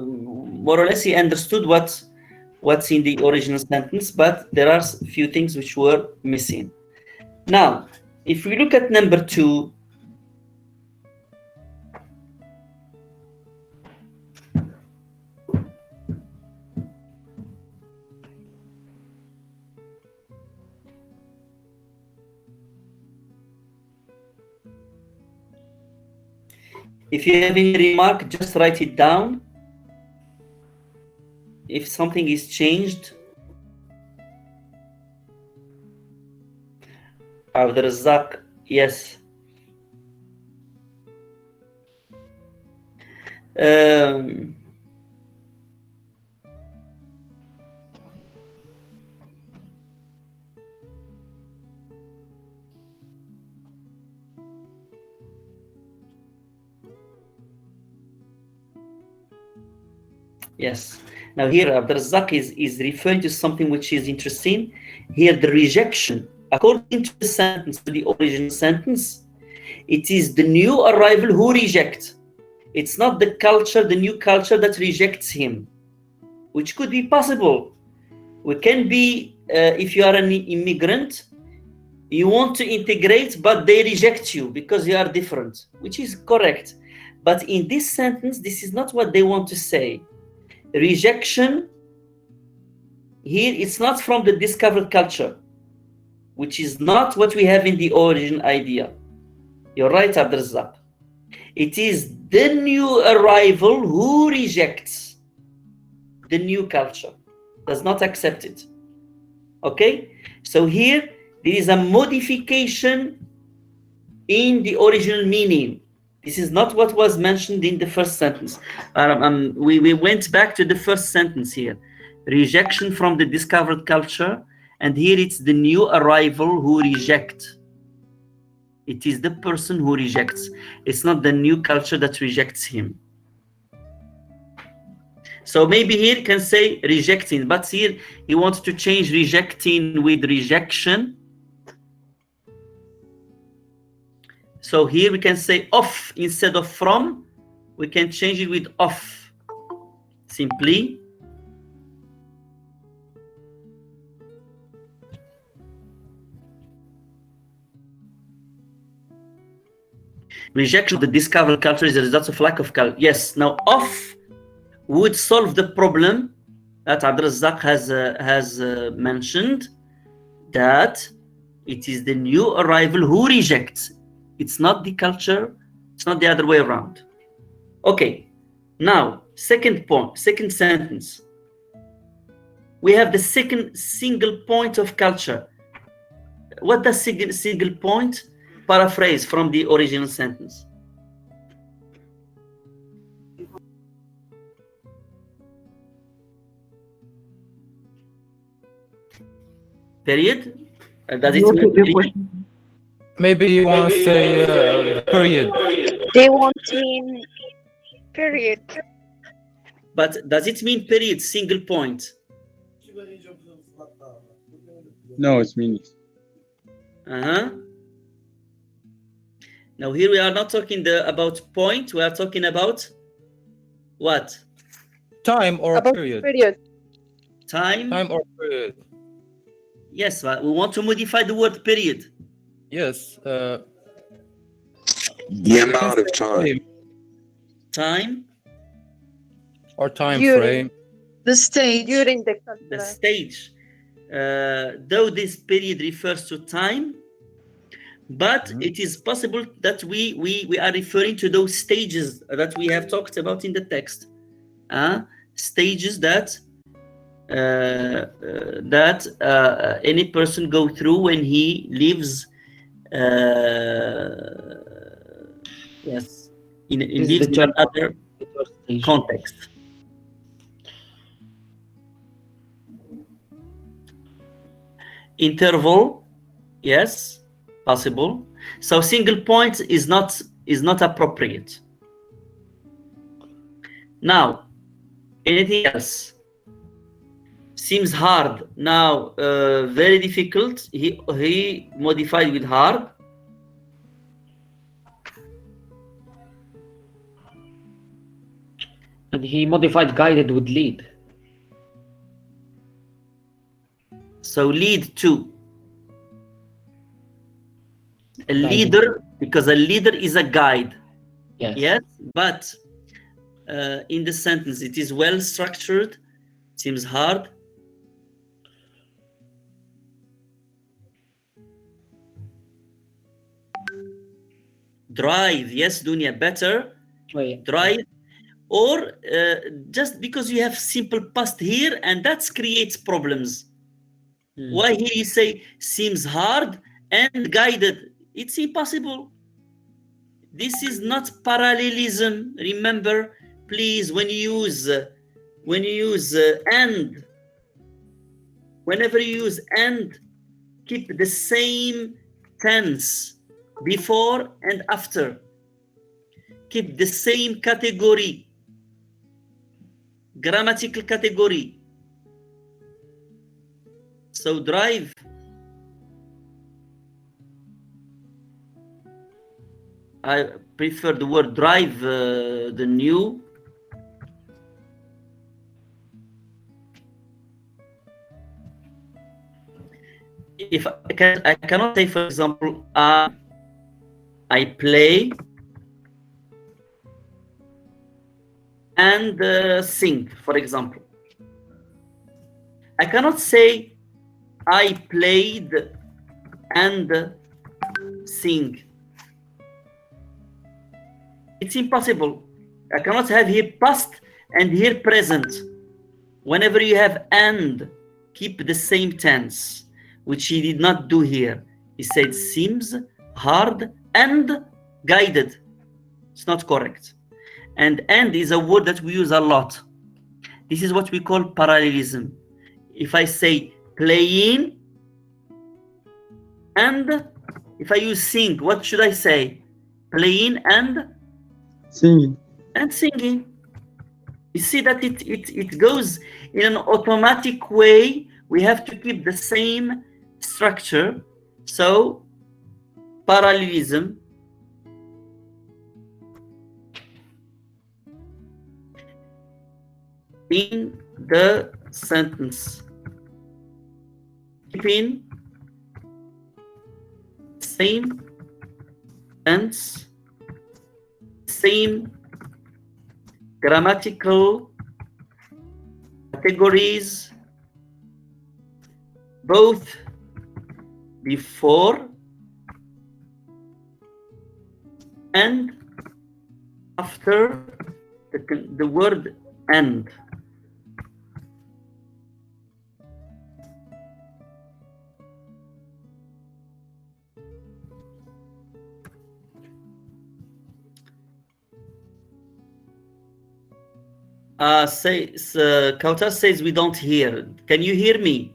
more or less he understood what's in the original sentence, but there are a few things which were missing. Now, if we look at number 2, if you have any remark, just write it down. If something is changed, Abdurrazzaq, yes. Yes. Now here, Abdurrazzaq is referring to something which is interesting. Here, the rejection, according to the sentence, to the original sentence, it is the new arrival who rejects. It's not the culture, the new culture that rejects him, which could be possible. We can be, if you are an immigrant, you want to integrate, but they reject you because you are different, which is correct. But in this sentence, this is not what they want to say. Rejection here, it's not from the discovered culture, which is not what we have in the origin idea. You're right, Abdurrazzaq. It is the new arrival who rejects the new culture, does not accept it. Okay? So here, there is a modification in the original meaning. This is not what was mentioned in the first sentence. We went back to the first sentence here. Rejection from the discovered culture. And here it's the new arrival who reject. It is the person who rejects. It's not the new culture that rejects him. So maybe here can say rejecting, but here he wants to change rejecting with rejection. So here we can say off instead of from. We can change it with off. Simply. Rejection of the discovered culture is a result of lack of culture. Yes, now off would solve the problem that Abdrazak has mentioned, that it is the new arrival who rejects. It's not the culture, it's not the other way around. Okay, now second point, second sentence. We have the second single point of culture. What does single point? Paraphrase from the original sentence. Period? Does it mean period? Maybe you want to say period. They want to mean period. But does it mean period, single point? No, it's meaningless. Now here we are not talking about point, we are talking about what? Time or About period. Time or period. Yes, we want to modify the word period. Yes. The amount of time. Time. Or time During. frame. The stage. During the culture. The stage. Though this period refers to time, but it is possible that we are referring to those stages that we have talked about in the text. Stages that any person go through when he lives yes in lives in another context. Interval, yes, possible. So single point is not appropriate. Now, anything else? Seems hard. Now, very difficult. He modified with hard. And he modified guided with lead. So lead to. A leader, because a leader is a guide. Yes, but in the sentence it is well structured. Seems hard. Drive, yes, Dunya, better. Drive, or just because you have simple past here, and that creates problems. Why here you say seems hard and guided? It's impossible. This is not parallelism. Remember, please, when you use and, whenever you use and, keep the same tense before and after. Keep the same category, grammatical category. So drive. I prefer the word drive than you. If I cannot say, for example, I play and sing, for example. I cannot say I played and sing. It's impossible. I cannot have here past and here present. Whenever you have and, keep the same tense, which he did not do here. He said seems, hard, and guided. It's not correct. And is a word that we use a lot. This is what we call parallelism. If I say playing, and if I use sing, what should I say? Playing and singing. And singing. You see that it goes in an automatic way. We have to keep the same structure. So parallelism in the sentence, keeping same tense, same grammatical categories, both before and after the word and. Kautar says we don't hear. Can you hear me?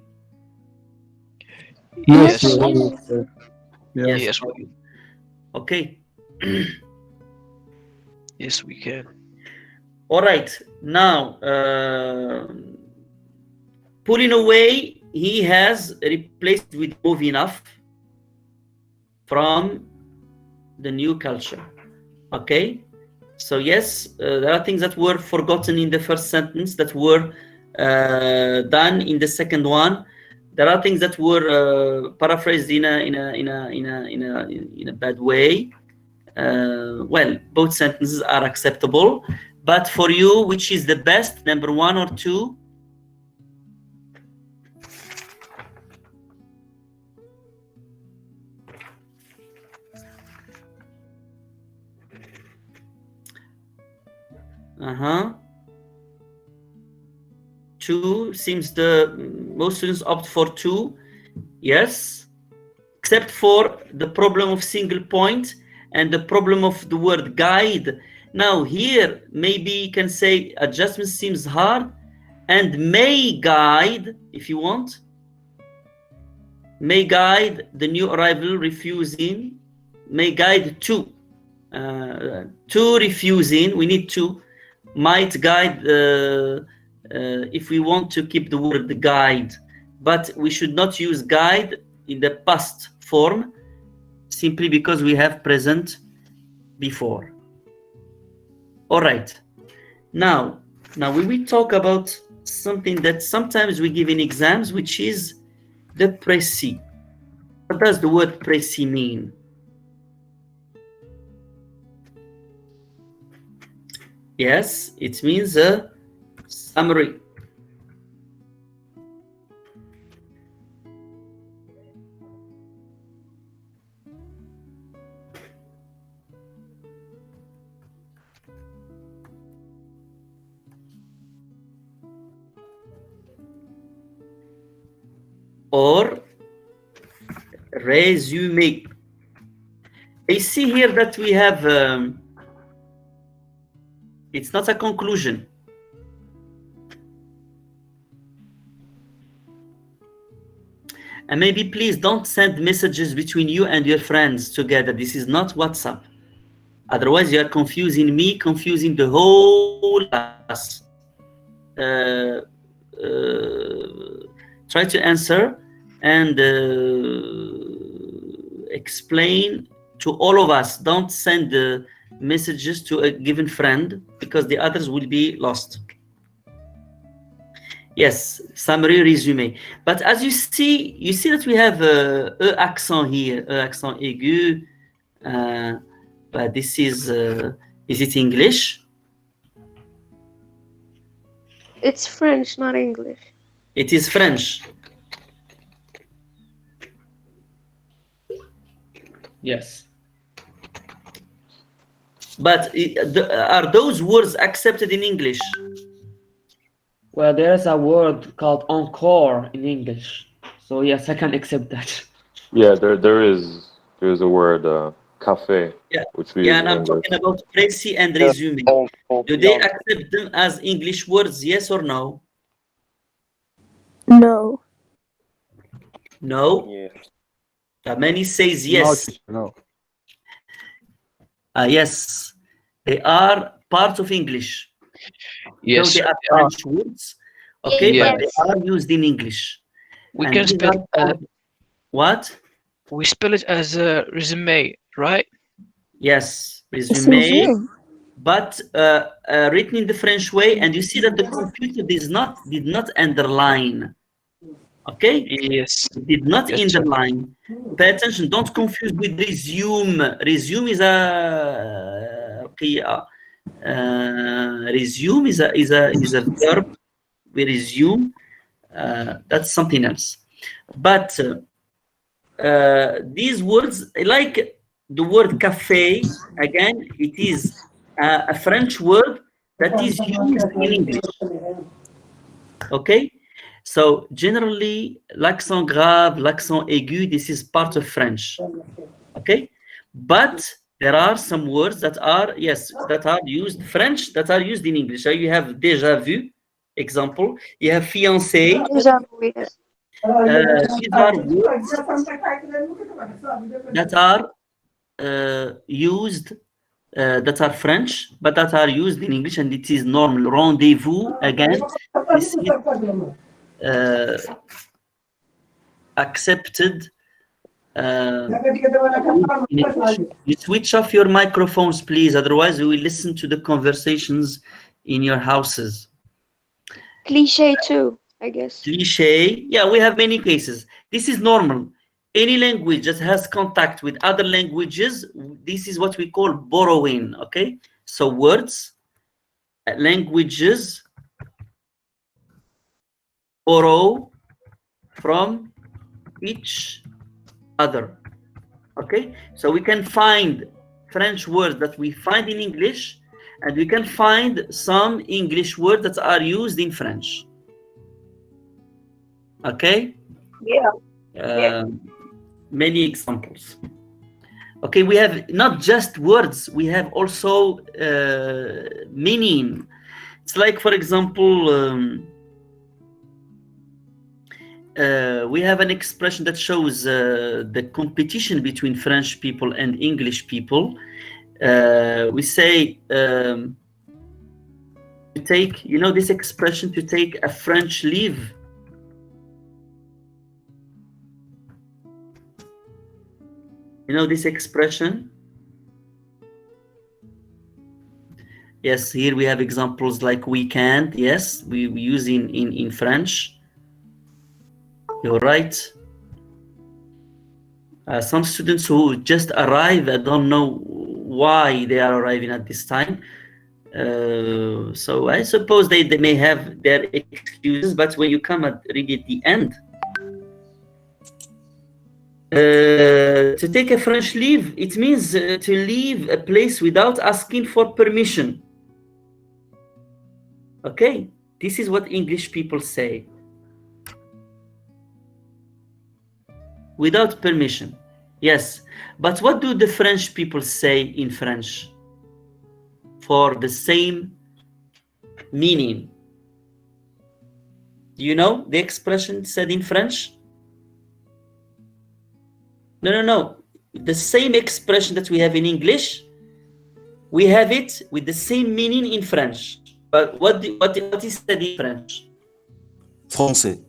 Yes. Yes. Okay. Yes, we can. All right. Now, pulling away, he has replaced with move enough from the new culture. Okay. So yes, there are things that were forgotten in the first sentence that were done in the second one. There are things that were paraphrased in a bad way. Well, both sentences are acceptable, but for you, which is the best, number 1 or 2? Two seems most students opt for 2. Yes, except for the problem of single point and the problem of the word guide. Now here, maybe you can say adjustment seems hard and may guide, if you want. May guide the new arrival refusing. May guide to refusing. We need to. Might guide if we want to keep the word guide, but we should not use guide in the past form simply because we have present before. All right. Now we will talk about something that sometimes we give in exams, which is the précis. What does the word précis mean? Yes, it means a summary. Or résumé. I see here that we have it's not a conclusion. And maybe please don't send messages between you and your friends together. This is not WhatsApp. Otherwise, you are confusing me, confusing the whole class. Try to answer and explain to all of us. Don't send messages to a given friend because the others will be lost. Yes, summary, resume. But as you see that we have accent here, accent aigu. But this is it English? It's French, not English. It is French. Yes. But are those words accepted in English? Well, there's a word called encore in English. So yes, I can accept that. Yeah, there is a word cafe, Yeah, which we yeah, use and in I'm English. talking about précis and Yeah, résumé. all Do they beyond. accept them as English words, yes or no? No. No? Yes. Many says No, yes. teacher, no. Yes, they are part of English. Yes, Though they sir, are they are. French words, okay, Yeah. but they are used in English. We And can these spell are what? we spell it as a resume, right? Yes, It's resume, resume. but written in the French way, and you see that the computer did not underline. Okay? Yes. It did not Yes, sir. underline. Pay attention, don't confuse with resume. Resume is a okay, resume is a verb. We resume. That's something else. But these words, like the word cafe, again, it is a French word that is used in English. Okay? So generally, l'accent grave, l'accent aigu, this is part of French. Okay? But there are some words that are, yes, that are used French, that are used in English. So you have déjà vu, example. You have fiancé. Déjà vu, yes. These are words that are used, that are French, but that are used in English, and it is normal. Rendezvous, again, this is accepted. You switch off your microphones, please. Otherwise, we will listen to the conversations in your houses. Cliché too, I guess. Cliché. Yeah, we have many cases. This is normal. Any language that has contact with other languages, this is what we call borrowing. Okay? So words, languages borrow from each other. Okay, so we can find French words that we find in English, and we can find some English words that are used in French. Okay? Yeah. Many examples. Okay, we have not just words, we have also meaning. It's like, for example, we have an expression that shows the competition between French people and English people. We say, to take, you know this expression, to take a French leave? You know this expression? Yes, here we have examples like weekend. Yes, we use in French. You're right. Some students who just arrive, I don't know why they are arriving at this time. So I suppose they may have their excuses, but when you come at really at the end, to take a French leave, it means to leave a place without asking for permission. Okay, this is what English people say. Without permission. Yes, but what do the French people say in French for the same meaning? Do you know the expression said in French? No. The same expression that we have in English, we have it with the same meaning in French. But what is said in French? Français.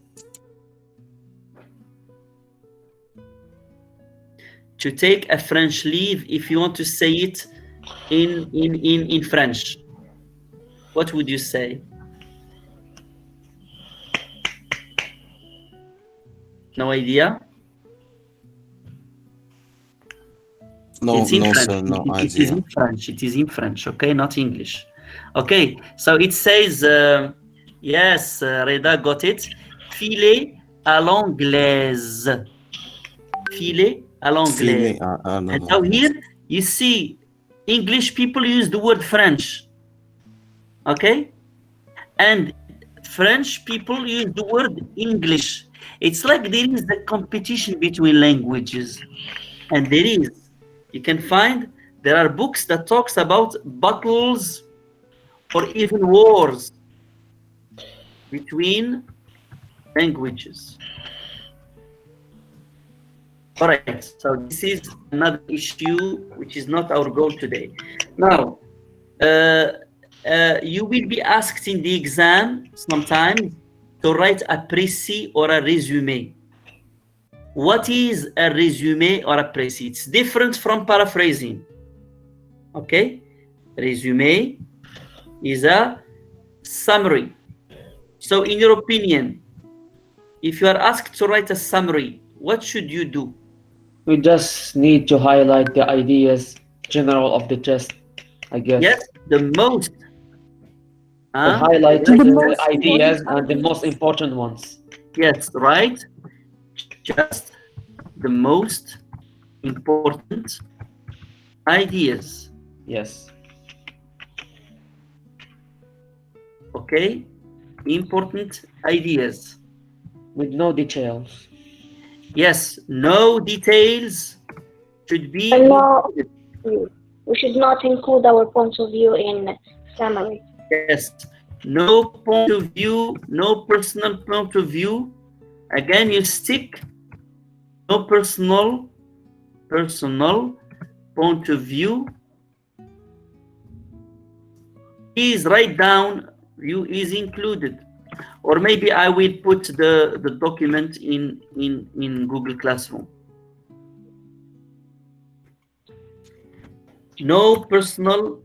To take a French leave, if you want to say it in French, what would you say? No idea? No, it's in no, French. sir, no It is idea. in French. It is in French, okay? Not English. Okay, so it says, yes, Reda got it. Filer à l'anglaise. Filer à l'anglaise. And now here, you see, English people use the word French. Okay? And French people use the word English. It's like there is the competition between languages. And there is. You can find there are books that talks about battles or even wars between languages. All right, so this is another issue which is not our goal today. Now, you will be asked in the exam sometimes to write a précis or a résumé. What is a résumé or a précis? It's different from paraphrasing. Okay? Résumé is a summary. So in your opinion, if you are asked to write a summary, what should you do? We just need to highlight the ideas general of the test, I guess. Yes, the most. Highlight the ideas and the most important ones. Yes, right. Just the most important ideas. Yes. Okay. Important ideas. With no details. Yes, no details should be included. We should not include our point of view in summary. Yes, no point of view, no personal point of view. Again, you stick no personal point of view. Please write down view is included. Or maybe I will put the document in Google Classroom. No personal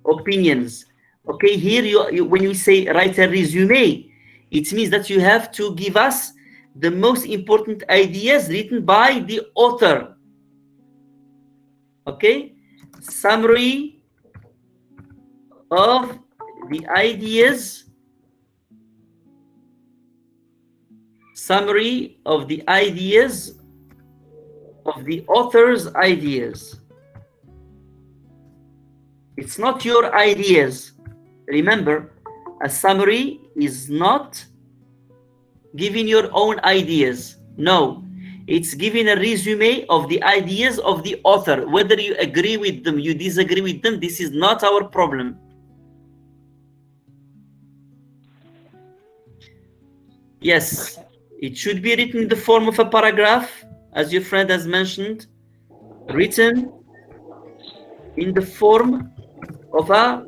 opinions. Okay, here you when you say write a resume, it means that you have to give us the most important ideas written by the author. Okay, summary of the ideas. Summary of the ideas of the author's ideas. It's not your ideas. Remember, a summary is not giving your own ideas. No, it's giving a resume of the ideas of the author. Whether you agree with them, you disagree with them, this is not our problem. Yes, it should be written in the form of a paragraph, as your friend has mentioned, written in the form of a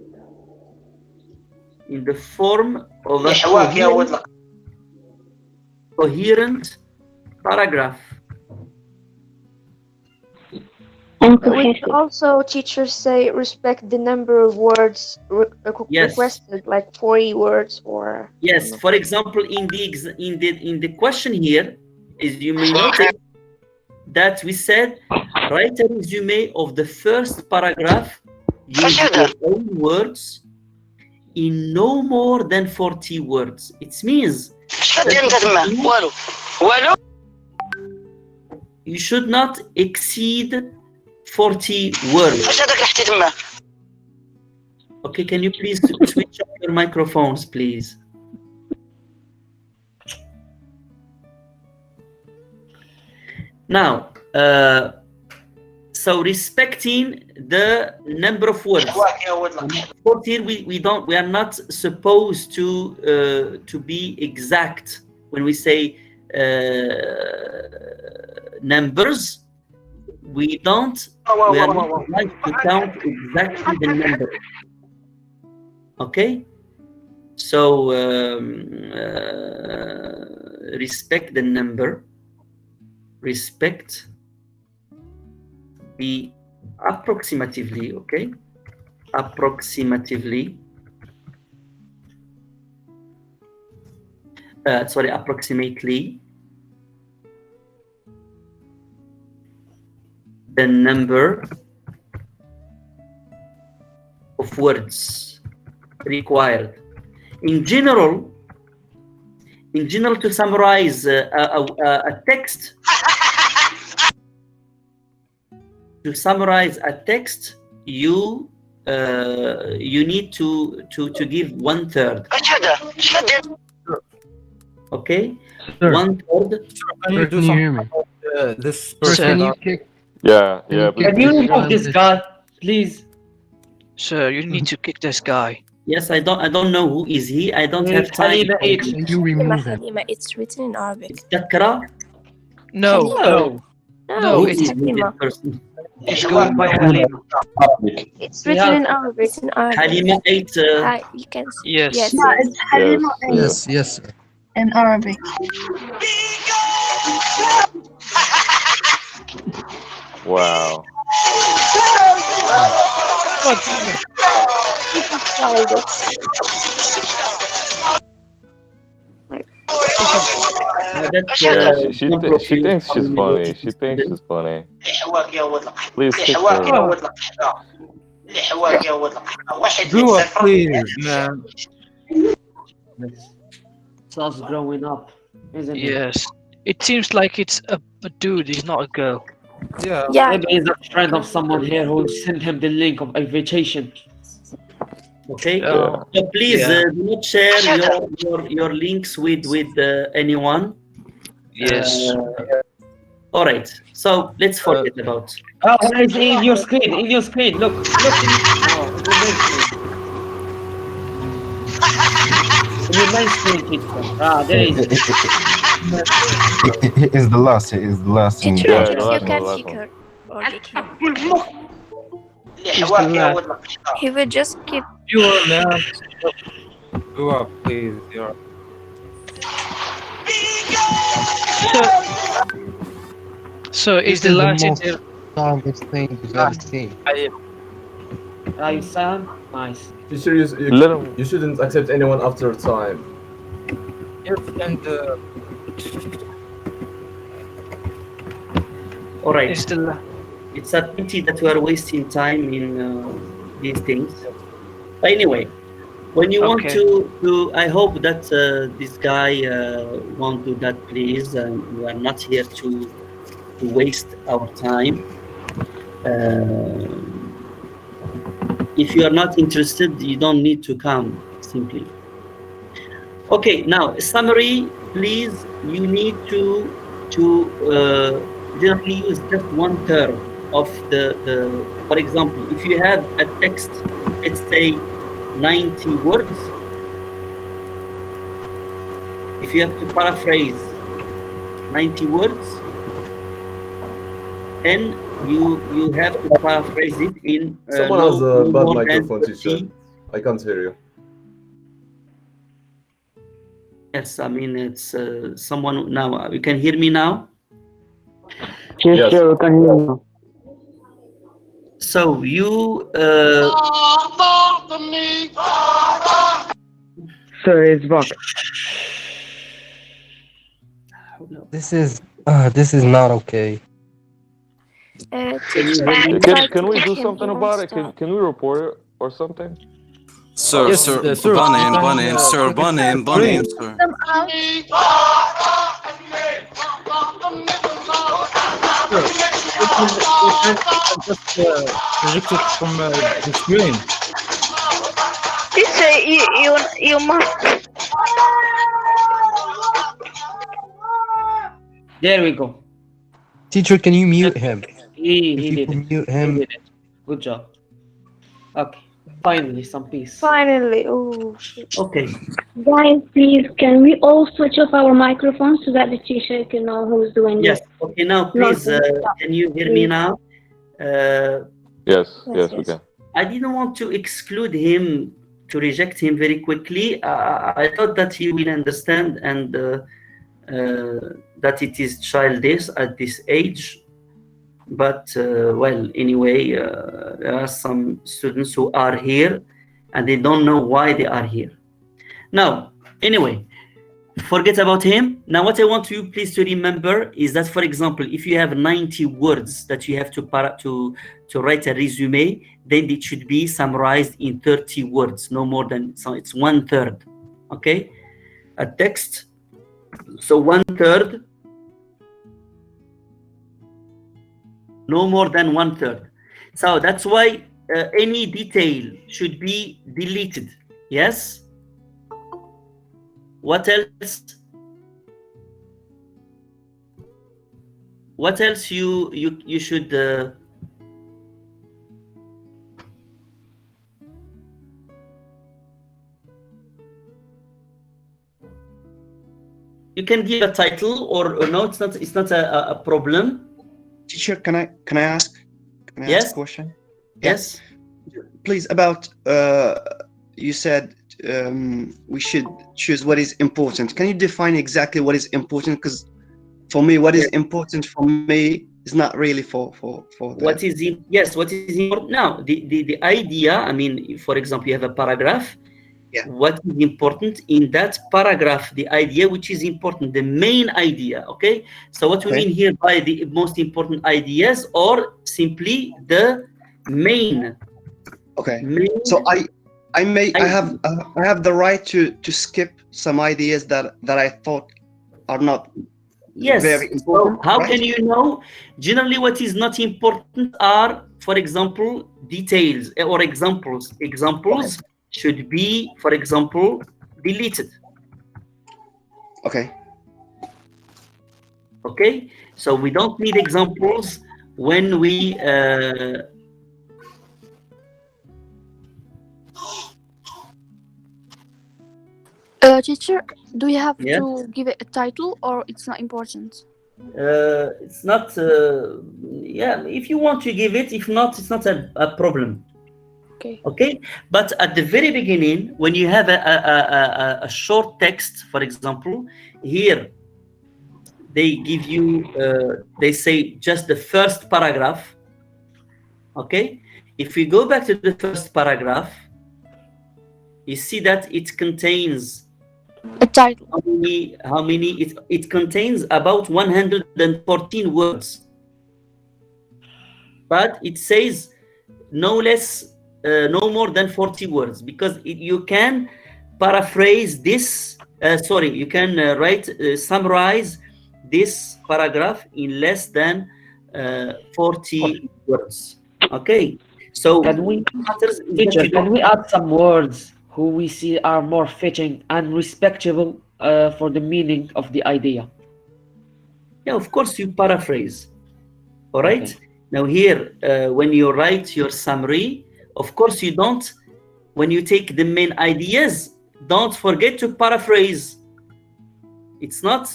coherent paragraph. We also teachers say respect the number of words requested, like 40 words or. Yes, for example, in the question here, is you may notice that we said write a resume of the first paragraph using your own words in no more than 40 words. It means you should not exceed 40 words. Okay, can you please switch off your microphones, please? Now, so respecting the number of words. 14, we are not supposed to be exact when we say numbers. We are not like to count exactly the number. Okay, so respect the number. Respect the approximatively, okay? Approximatively. Approximately the number of words required. In general, to summarize a text, you need to give 1/3. Okay, 1/3. Can you do something about this person? Yeah, Can you remove this guy, please? Sir, you need to kick this guy. Yes, I don't know who is he. I don't have time. Halima H. Halima, it's written in Arabic. It's Takra. No, Who it's is Halima. this person? It's going by Halima. It's written in Arabic. It's in Arabic. Halima 8. You can see. Yes. Yes. Yeah, it's Halima Yes. in Arabic. Wow. Yeah, she thinks she's funny. She thinks she's funny. Please kick her. Do it, please, man. It's us growing up, isn't it? Yes. It seems like it's a dude, he's not a girl. Yeah. Maybe he's a friend of someone here who sent him the link of invitation. Okay. Yeah. So please do not share your links with anyone. Yes. All right. So let's forget about. Oh, it's in your screen. In your screen. Look. In your main screen, teacher. There is. It's the last thing. Teacher, you can kick her or kick him. He will just keep. You are man. Do it, please. You're... So is the last inter... Strongest thing you've ever seen. You sound nice. You shouldn't accept anyone after time. Yes, and All right. It's a pity that we are wasting time in these things. But anyway, when you want to, I hope that this guy won't do that, please. We are not here to waste our time. If you are not interested, you don't need to come, simply. Okay, now summary, please. You need to generally use just one term of the. For example, if you have a text, let's say 90 words. If you have to paraphrase 90 words, then you have to paraphrase it in. Someone has a bad microphone, teacher. I can't hear you. Yes, I mean it's someone now. You can hear me now. Yes, sure, we can hear you. So you. Sorry, it's back. This is not okay. Can we do something about it? Can we report it or something? Sir, Yes, sir, sir, Bunny, sir. just reject it from the screen. Teacher, you must. There we go. Teacher, can you mute him? He did it. Mute him. He did it. Good job. Okay. Finally, some peace. Finally. Oh, shit. Okay. Guys, please, can we all switch off our microphones so that the teacher can know who's doing Yes. it? Okay. Now, please, can you hear me now? Yes, we can. I didn't want to exclude him, to reject him very quickly. I thought that he will understand and that it is childish at this age. But well, anyway, there are some students who are here and they don't know why they are here. Now, anyway, forget about him. Now, what I want you please to remember is that, for example, if you have 90 words that you have to write a resume, then it should be summarized in 30 words, no more than, so it's 1/3, okay? A text, so 1/3, no more than 1/3. So that's why any detail should be deleted, yes? What else? what else you should you can give a title or no, it's not a problem. Teacher, can I ask Yes. a question? Yes. Please, about you said we should choose what is important. Can you define exactly what is important? Because for me, what is important for me is not really for what is what is important now. The idea, I mean, for example, you have a paragraph. Yeah. What is important in that paragraph, the idea which is important, the main idea. Okay, so what we mean here by the most important ideas, or simply the main. So I have the right to skip some ideas that I thought are not very important. So how can you know? Generally, what is not important are, for example, details or examples. Examples should be, for example, deleted. Okay. Okay. So we don't need examples when we. Teacher, do you have to give it a title, or it's not important? It's not. Yeah, if you want to give it, if not, it's not a problem. Okay, but at the very beginning, when you have a short text, for example, here they give you, they say just the first paragraph. Okay, if we go back to the first paragraph, you see that it contains a title. How many? It contains about 114 words, but it says no less. No more than 40 words, because you can paraphrase this. You can summarize this paragraph in less than 40 words. Okay, so can we add some words who we see are more fitting and respectable for the meaning of the idea? Yeah, of course you paraphrase. All right. Okay. Now here, when you write your summary, of course, you don't, when you take the main ideas, don't forget to paraphrase. It's not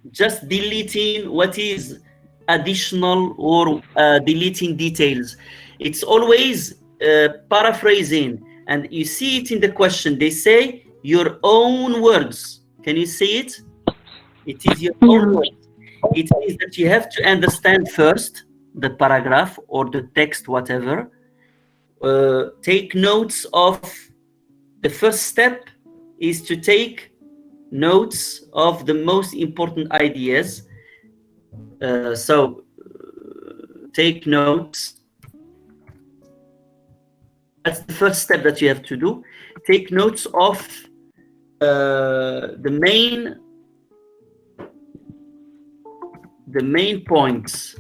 just deleting what is additional or deleting details. It's always paraphrasing. And you see it in the question. They say your own words. Can you see it? It is your own words. It means that you have to understand first the paragraph or the text, whatever. Take notes of the first step is to take notes of the most important ideas. Take notes. That's the first step that you have to do. Take notes of the main points.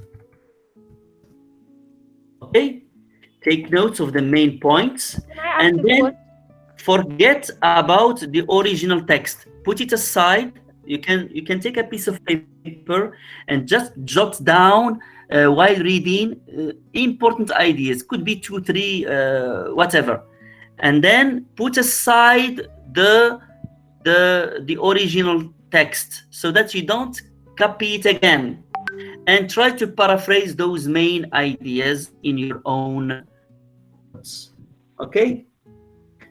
Okay. Take notes of the main points, and then forget about the original text. Put it aside. You can take a piece of paper and just jot down while reading important ideas. Could be 2, 3, whatever, and then put aside the original text so that you don't copy it again, and try to paraphrase those main ideas in your own. Okay,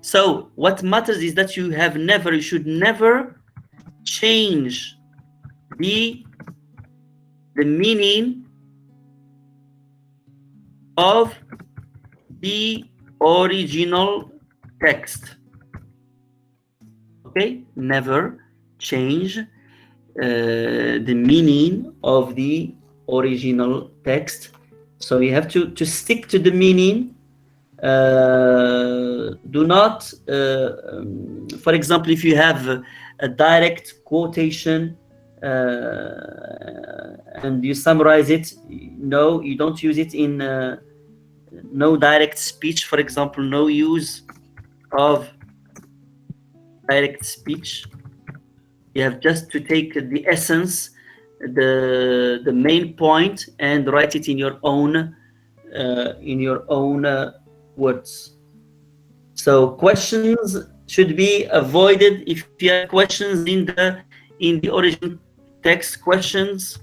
so what matters is that you should never change the meaning of the original text. Okay, never change the meaning of the original text. So you have to stick to the meaning. Do not, for example, if you have a direct quotation and you summarize it, no, you don't use it in no direct speech. For example, no use of direct speech. You have just to take the essence the main point and write it in your own words. So questions should be avoided. If you have questions in the original text, questions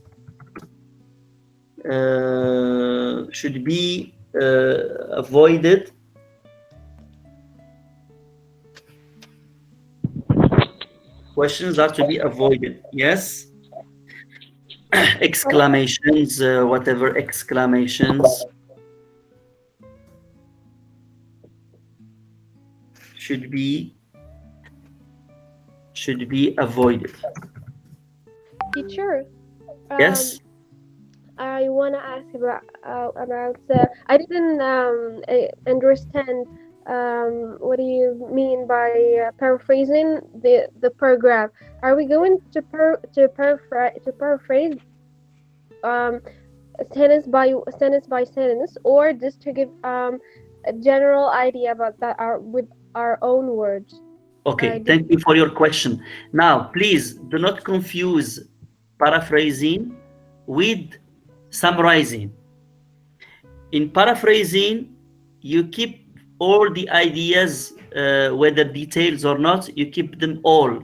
should be avoided. Questions are to be avoided. Yes. Exclamations, whatever exclamations should be avoided. Teacher. Yes. I want to ask about I didn't understand what do you mean by paraphrasing the paragraph. Are we going to paraphrase sentence by sentence, or just to give a general idea about that with our own words? Okay, thank you for your question. Now, please do not confuse paraphrasing with summarizing. In paraphrasing, you keep all the ideas, whether details or not, you keep them all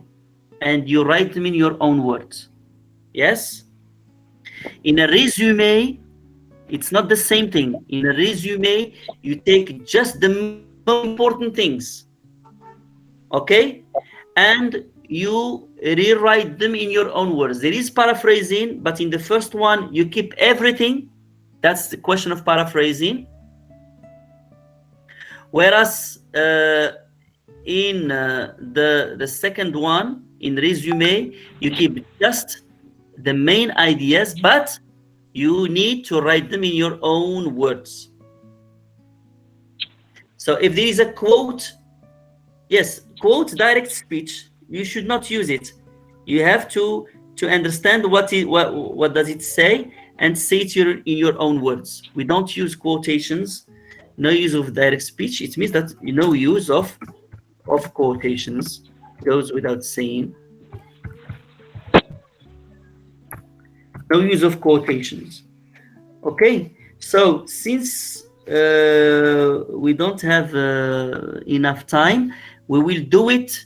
and you write them in your own words. Yes? In a resume, it's not the same thing. In a resume, you take just the most important things, okay? And you rewrite them in your own words. There is paraphrasing, but in the first one, you keep everything. That's the question of paraphrasing. Whereas in the second one, in resume, you keep just the main ideas, but you need to write them in your own words. So if there is a quote, yes, quote direct speech, you should not use it. You have to understand what does it say and say it in your own words. We don't use quotations, no use of direct speech. It means that no use of quotations, goes without saying. No use of quotations. Okay, so since we don't have enough time, we will do it.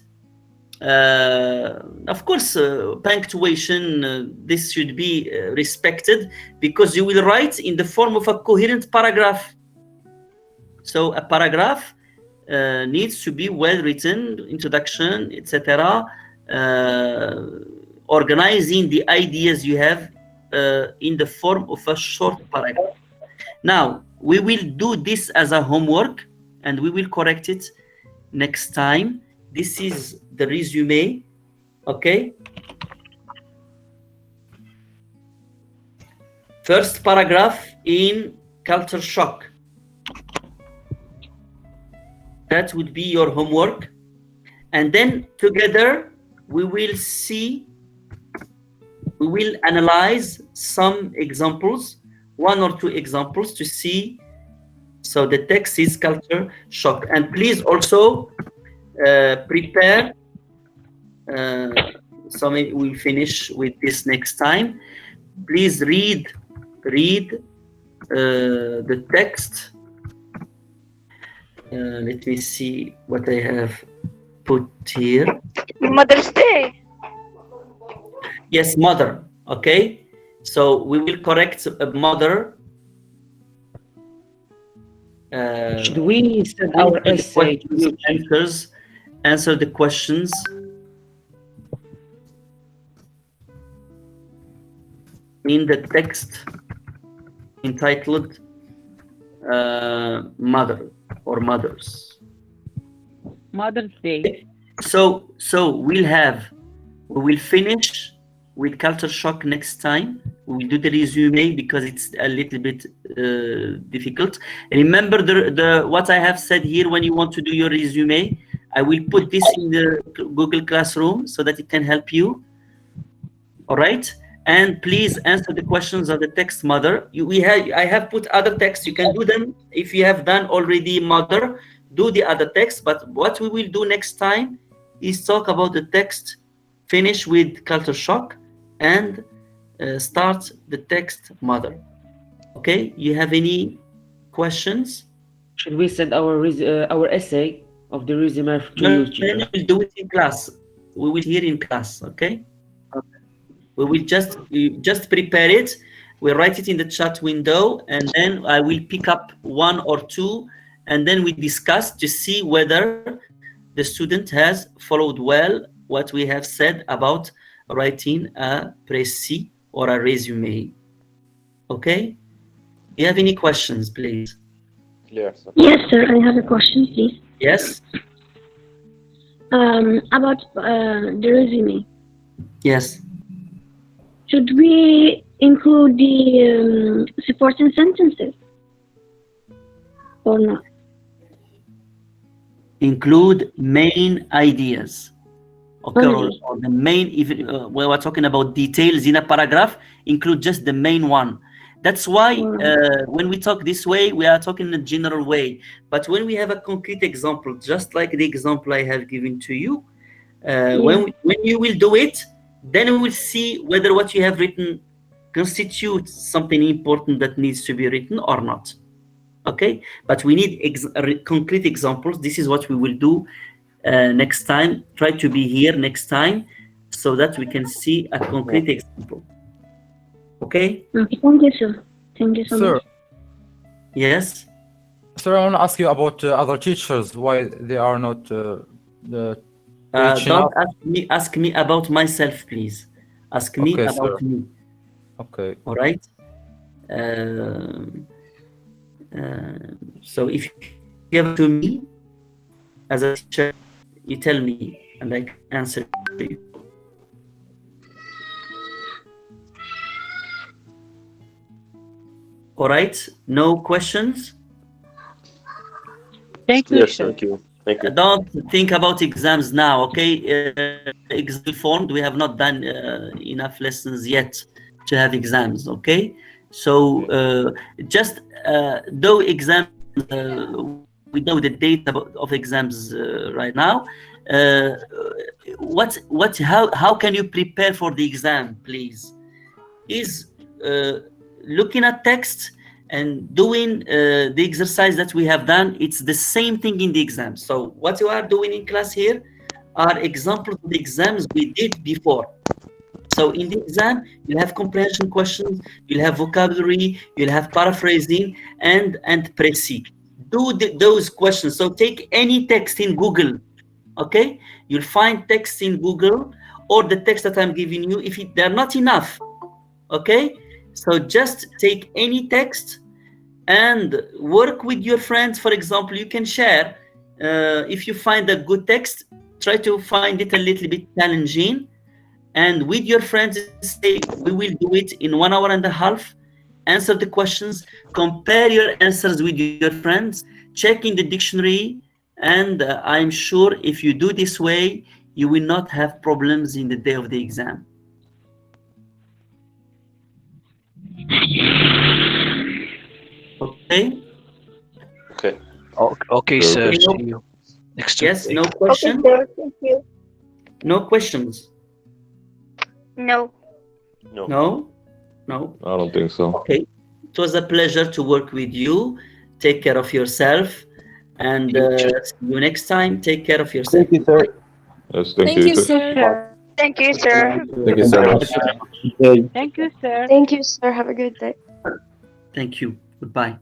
Of course, punctuation, this should be respected, because you will write in the form of a coherent paragraph. So a paragraph needs to be well written, introduction, etc. Organizing the ideas you have in the form of a short paragraph. Now, we will do this as a homework and we will correct it next time. This is the resume, okay? First paragraph in culture shock. That would be your homework. And then together we will see, we will analyze some examples, 1 or 2 examples to see. So the text is culture shock. And please also prepare, so maybe we'll finish with this next time. Please read the text. Let me see what I have put here. Mother's Day. Yes, mother. Okay, so we will correct mother. Should we send our essay to answer the questions? In the text entitled mother or mothers. Mother's Day. So we will finish with culture shock next time. We will do the resume because it's a little bit difficult. Remember the what I have said here. When you want to do your resume, I will put this in the Google Classroom so that it can help you. All right. And please answer the questions of the text mother. I have put other texts. You can do them if you have done already mother. Do the other text. But what we will do next time is talk about the text. Finish with culture shock and start the text mother. Okay, you have any questions? Should we send our essay of the resume to you, teacher? Then we'll do it in class. We will hear in class, okay? We will just prepare it. We'll write it in the chat window, and then I will pick up one or two, and then we discuss to see whether the student has followed well what we have said about writing a précis or a resume. Okay? Do you have any questions, please? Yes, sir. I have a question, please. Yes? About the resume. Yes. Should we include the supporting sentences or not? Include main ideas. Okay, Only. or the main, even when we're talking about details in a paragraph, include just the main one. That's why when we talk this way, we are talking in a general way. But when we have a concrete example, just like the example I have given to you, when you will do it, then we will see whether what you have written constitutes something important that needs to be written or not. Okay, but we need concrete examples. This is what we will do next time. Try to be here next time so that we can see a concrete example. Okay? Okay, thank you, sir. Thank you so much. Yes? Sir, I want to ask you about other teachers, why they are not reaching don't out. ask me about myself, please. Ask me Okay, about sir. me. Okay. All right? So if you give to me as a teacher, you tell me and I can answer to you. All right, no questions? Thank you. Yes, thank you. Thank you. Don't think about exams now, okay? Exam formed, we have not done enough lessons yet to have exams, okay? So just though exams, we know the date of exams right now. How can you prepare for the exam, please? Is looking at text and doing the exercise that we have done. It's the same thing in the exam. So what you are doing in class here are examples of the exams we did before. So in the exam, you'll have comprehension questions, you'll have vocabulary, you'll have paraphrasing, and précis. Do those questions. So take any text in Google, okay? You'll find text in Google or the text that I'm giving you. If they're not enough, okay? So just take any text and work with your friends. For example, you can share. If you find a good text, try to find it a little bit challenging. And with your friends, say, we will do it in 1.5 hours. Answer the questions, compare your answers with your friends, check in the dictionary. And I'm sure if you do this way, you will not have problems in the day of the exam. Okay. Okay. Okay, sir. See you next week. Yes. No questions. Okay, sir. Thank you. No questions. No. No. No. No. I don't think so. Okay. It was a pleasure to work with you. Take care of yourself, and see you next time. Take care of yourself. Thank you, sir. Yes, Thank you, sir. Thank you, sir. Thank you so much. Thank you, sir. Have a good day. Thank you. Goodbye.